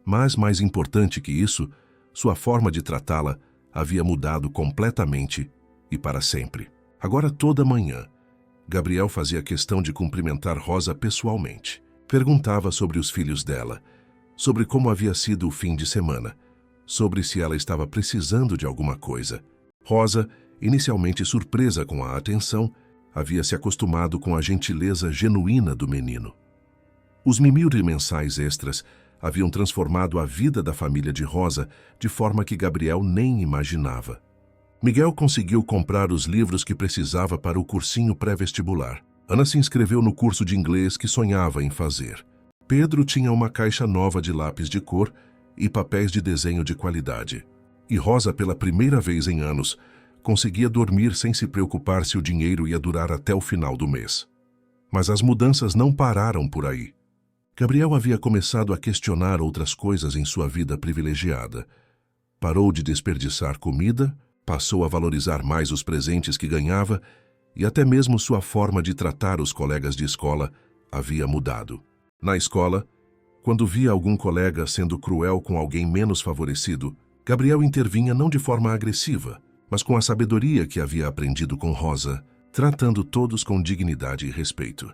Mas, mais importante que isso, sua forma de tratá-la havia mudado completamente e para sempre. Agora, toda manhã, Gabriel fazia questão de cumprimentar Rosa pessoalmente. Perguntava sobre os filhos dela, sobre como havia sido o fim de semana, sobre se ela estava precisando de alguma coisa. Rosa, inicialmente surpresa com a atenção, havia se acostumado com a gentileza genuína do menino. Os mimos mensais extras haviam transformado a vida da família de Rosa de forma que Gabriel nem imaginava. Miguel conseguiu comprar os livros que precisava para o cursinho pré-vestibular. Ana se inscreveu no curso de inglês que sonhava em fazer. Pedro tinha uma caixa nova de lápis de cor e papéis de desenho de qualidade. E Rosa, pela primeira vez em anos, conseguia dormir sem se preocupar se o dinheiro ia durar até o final do mês. Mas as mudanças não pararam por aí. Gabriel havia começado a questionar outras coisas em sua vida privilegiada. Parou de desperdiçar comida, passou a valorizar mais os presentes que ganhava e até mesmo sua forma de tratar os colegas de escola havia mudado. Na escola, quando via algum colega sendo cruel com alguém menos favorecido, Gabriel intervinha não de forma agressiva, mas com a sabedoria que havia aprendido com Rosa, tratando todos com dignidade e respeito.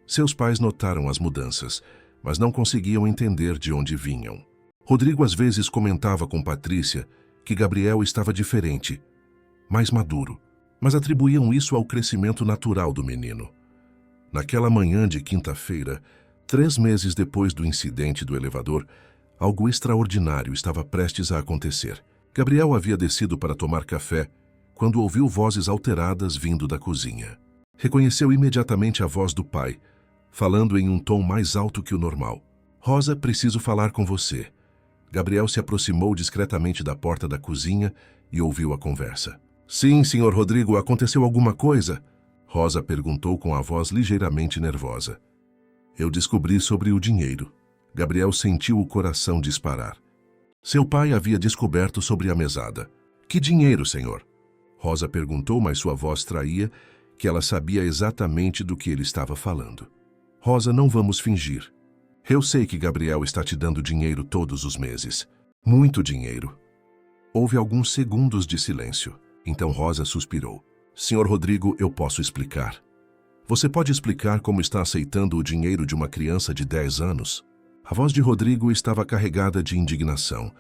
Seus pais notaram as mudanças, mas não conseguiam entender de onde vinham. Rodrigo às vezes comentava com Patrícia que Gabriel estava diferente, mais maduro, mas atribuíam isso ao crescimento natural do menino. Naquela manhã de quinta-feira, 3 meses depois do incidente do elevador, algo extraordinário estava prestes a acontecer. Gabriel havia descido para tomar café quando ouviu vozes alteradas vindo da cozinha. Reconheceu imediatamente a voz do pai, falando em um tom mais alto que o normal. "Rosa, preciso falar com você." Gabriel se aproximou discretamente da porta da cozinha e ouviu a conversa. "Sim, senhor Rodrigo, aconteceu alguma coisa?" Rosa perguntou com a voz ligeiramente nervosa. "Eu descobri sobre o dinheiro." Gabriel sentiu o coração disparar. Seu pai havia descoberto sobre a mesada. "Que dinheiro, senhor?" Rosa perguntou, mas sua voz traía que ela sabia exatamente do que ele estava falando. "Rosa, não vamos fingir. Eu sei que Gabriel está te dando dinheiro todos os meses. Muito dinheiro." Houve alguns segundos de silêncio. Então Rosa suspirou. "Senhor Rodrigo, eu posso explicar. Você pode explicar como está aceitando o dinheiro de uma criança de 10 anos? A voz de Rodrigo estava carregada de indignação,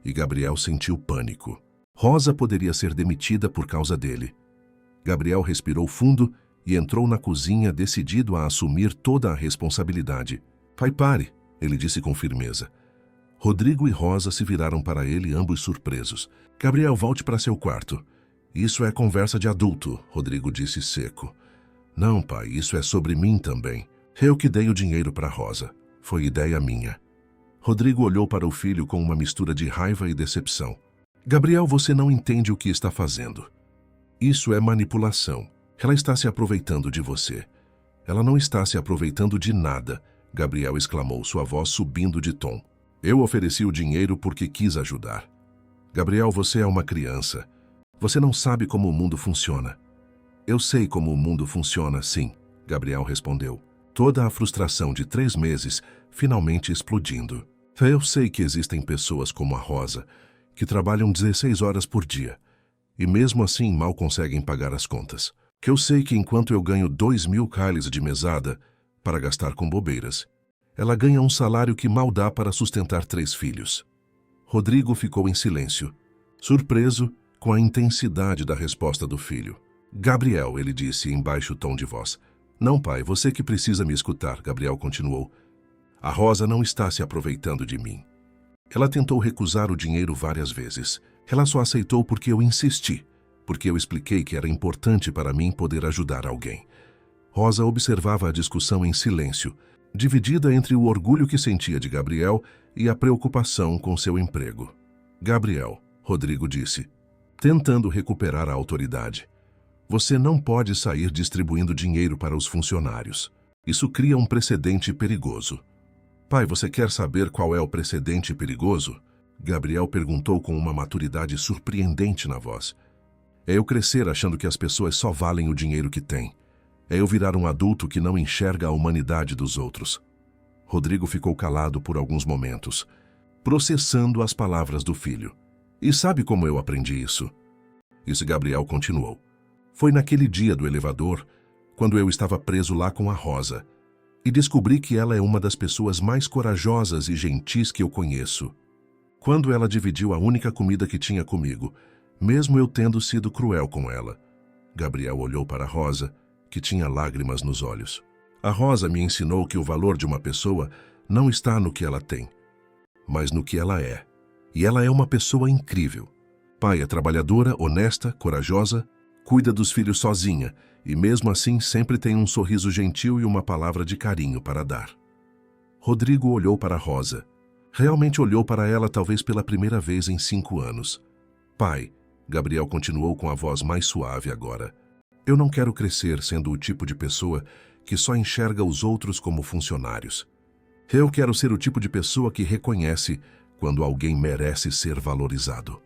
e Gabriel sentiu pânico. Rosa poderia ser demitida por causa dele. Gabriel respirou fundo e entrou na cozinha decidido a assumir toda a responsabilidade. "Pai, pare", ele disse com firmeza. Rodrigo e Rosa se viraram para ele, ambos surpresos. "Gabriel, volte para seu quarto." "Isso é conversa de adulto", Rodrigo disse seco. "Não, pai, isso é sobre mim também. Eu que dei o dinheiro para Rosa. Foi ideia minha." Rodrigo olhou para o filho com uma mistura de raiva e decepção. "Gabriel, você não entende o que está fazendo. Isso é manipulação. Ela está se aproveitando de você." "Ela não está se aproveitando de nada", Gabriel exclamou, sua voz subindo de tom. "Eu ofereci o dinheiro porque quis ajudar." "Gabriel, você é uma criança. Você não sabe como o mundo funciona." "Eu sei como o mundo funciona, sim", Gabriel respondeu. Toda a frustração de 3 meses finalmente explodindo. "Eu sei que existem pessoas como a Rosa, que trabalham 16 horas por dia, e mesmo assim mal conseguem pagar as contas. Que eu sei que enquanto eu ganho 2.000 cálices de mesada para gastar com bobeiras, ela ganha um salário que mal dá para sustentar 3 filhos." Rodrigo ficou em silêncio, surpreso com a intensidade da resposta do filho. "Gabriel", ele disse em baixo tom de voz. "Não, pai, você que precisa me escutar", Gabriel continuou. "A Rosa não está se aproveitando de mim. Ela tentou recusar o dinheiro várias vezes. Ela só aceitou porque eu insisti, porque eu expliquei que era importante para mim poder ajudar alguém." Rosa observava a discussão em silêncio, dividida entre o orgulho que sentia de Gabriel e a preocupação com seu emprego. "Gabriel", Rodrigo disse, tentando recuperar a autoridade, "você não pode sair distribuindo dinheiro para os funcionários. Isso cria um precedente perigoso." "Pai, você quer saber qual é o precedente perigoso?" Gabriel perguntou com uma maturidade surpreendente na voz. "É eu crescer achando que as pessoas só valem o dinheiro que têm. É eu virar um adulto que não enxerga a humanidade dos outros." Rodrigo ficou calado por alguns momentos, processando as palavras do filho. "E sabe como eu aprendi isso?" Gabriel continuou. "Foi naquele dia do elevador, quando eu estava preso lá com a Rosa, e descobri que ela é uma das pessoas mais corajosas e gentis que eu conheço. Quando ela dividiu a única comida que tinha comigo, mesmo eu tendo sido cruel com ela." Gabriel olhou para Rosa, que tinha lágrimas nos olhos. "A Rosa me ensinou que o valor de uma pessoa não está no que ela tem, mas no que ela é. E ela é uma pessoa incrível. Pai é trabalhadora, honesta, corajosa, cuida dos filhos sozinha e mesmo assim sempre tem um sorriso gentil e uma palavra de carinho para dar. Rodrigo olhou para Rosa. Realmente olhou para ela talvez pela primeira vez em 5 anos. Pai, Gabriel continuou com a voz mais suave agora. Eu não quero crescer sendo o tipo de pessoa que só enxerga os outros como funcionários. Eu quero ser o tipo de pessoa que reconhece quando alguém merece ser valorizado.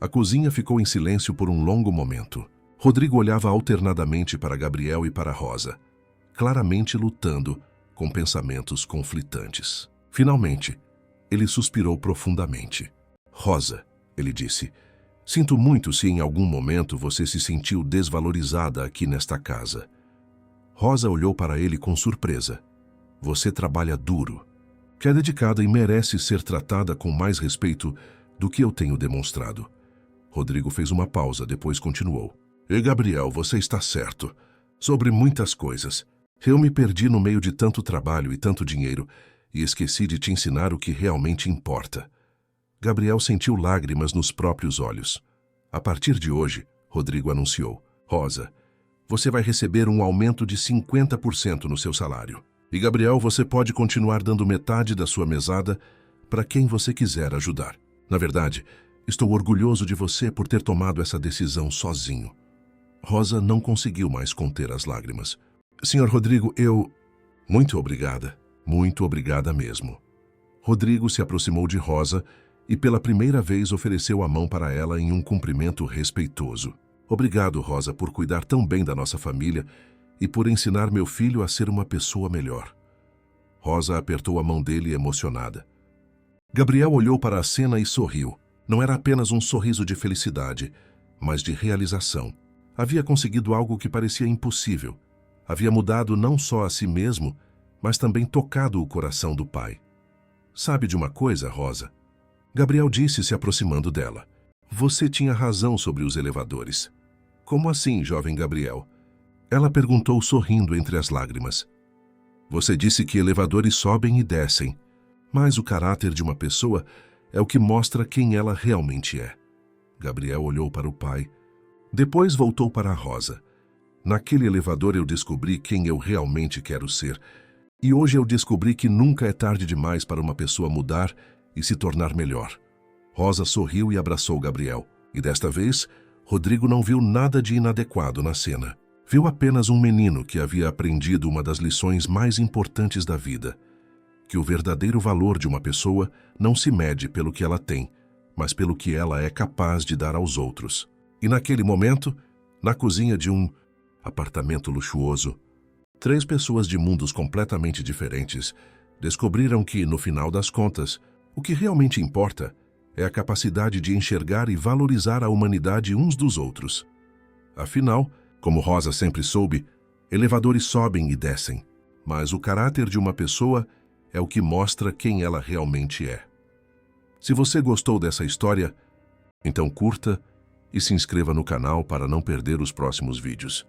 A cozinha ficou em silêncio por um longo momento. Rodrigo olhava alternadamente para Gabriel e para Rosa, claramente lutando com pensamentos conflitantes. Finalmente, ele suspirou profundamente. Rosa, ele disse, sinto muito se em algum momento você se sentiu desvalorizada aqui nesta casa. Rosa olhou para ele com surpresa. Você trabalha duro, que é dedicada e merece ser tratada com mais respeito do que eu tenho demonstrado. Rodrigo fez uma pausa, depois continuou. E Gabriel, você está certo. Sobre muitas coisas. Eu me perdi no meio de tanto trabalho e tanto dinheiro e esqueci de te ensinar o que realmente importa. Gabriel sentiu lágrimas nos próprios olhos. A partir de hoje, Rodrigo anunciou. Rosa, você vai receber um aumento de 50% no seu salário. E Gabriel, você pode continuar dando metade da sua mesada para quem você quiser ajudar. Na verdade, estou orgulhoso de você por ter tomado essa decisão sozinho. Rosa não conseguiu mais conter as lágrimas. Senhor Rodrigo, Muito obrigada mesmo. Rodrigo se aproximou de Rosa e pela primeira vez ofereceu a mão para ela em um cumprimento respeitoso. Obrigado, Rosa, por cuidar tão bem da nossa família e por ensinar meu filho a ser uma pessoa melhor. Rosa apertou a mão dele emocionada. Gabriel olhou para a cena e sorriu. Não era apenas um sorriso de felicidade, mas de realização. Havia conseguido algo que parecia impossível. Havia mudado não só a si mesmo, mas também tocado o coração do pai. Sabe de uma coisa, Rosa? Gabriel disse se aproximando dela. Você tinha razão sobre os elevadores. Como assim, jovem Gabriel? Ela perguntou sorrindo entre as lágrimas. Você disse que elevadores sobem e descem, mas o caráter de uma pessoa é o que mostra quem ela realmente é. Gabriel olhou para o pai. Depois voltou para a Rosa. Naquele elevador eu descobri quem eu realmente quero ser. E hoje eu descobri que nunca é tarde demais para uma pessoa mudar e se tornar melhor. Rosa sorriu e abraçou Gabriel. E desta vez, Rodrigo não viu nada de inadequado na cena. Viu apenas um menino que havia aprendido uma das lições mais importantes da vida. Que o verdadeiro valor de uma pessoa não se mede pelo que ela tem, mas pelo que ela é capaz de dar aos outros. E naquele momento, na cozinha de um apartamento luxuoso, 3 pessoas de mundos completamente diferentes descobriram que, no final das contas, o que realmente importa é a capacidade de enxergar e valorizar a humanidade uns dos outros. Afinal, como Rosa sempre soube, elevadores sobem e descem, mas o caráter de uma pessoa é o que mostra quem ela realmente é. Se você gostou dessa história, então curta e se inscreva no canal para não perder os próximos vídeos.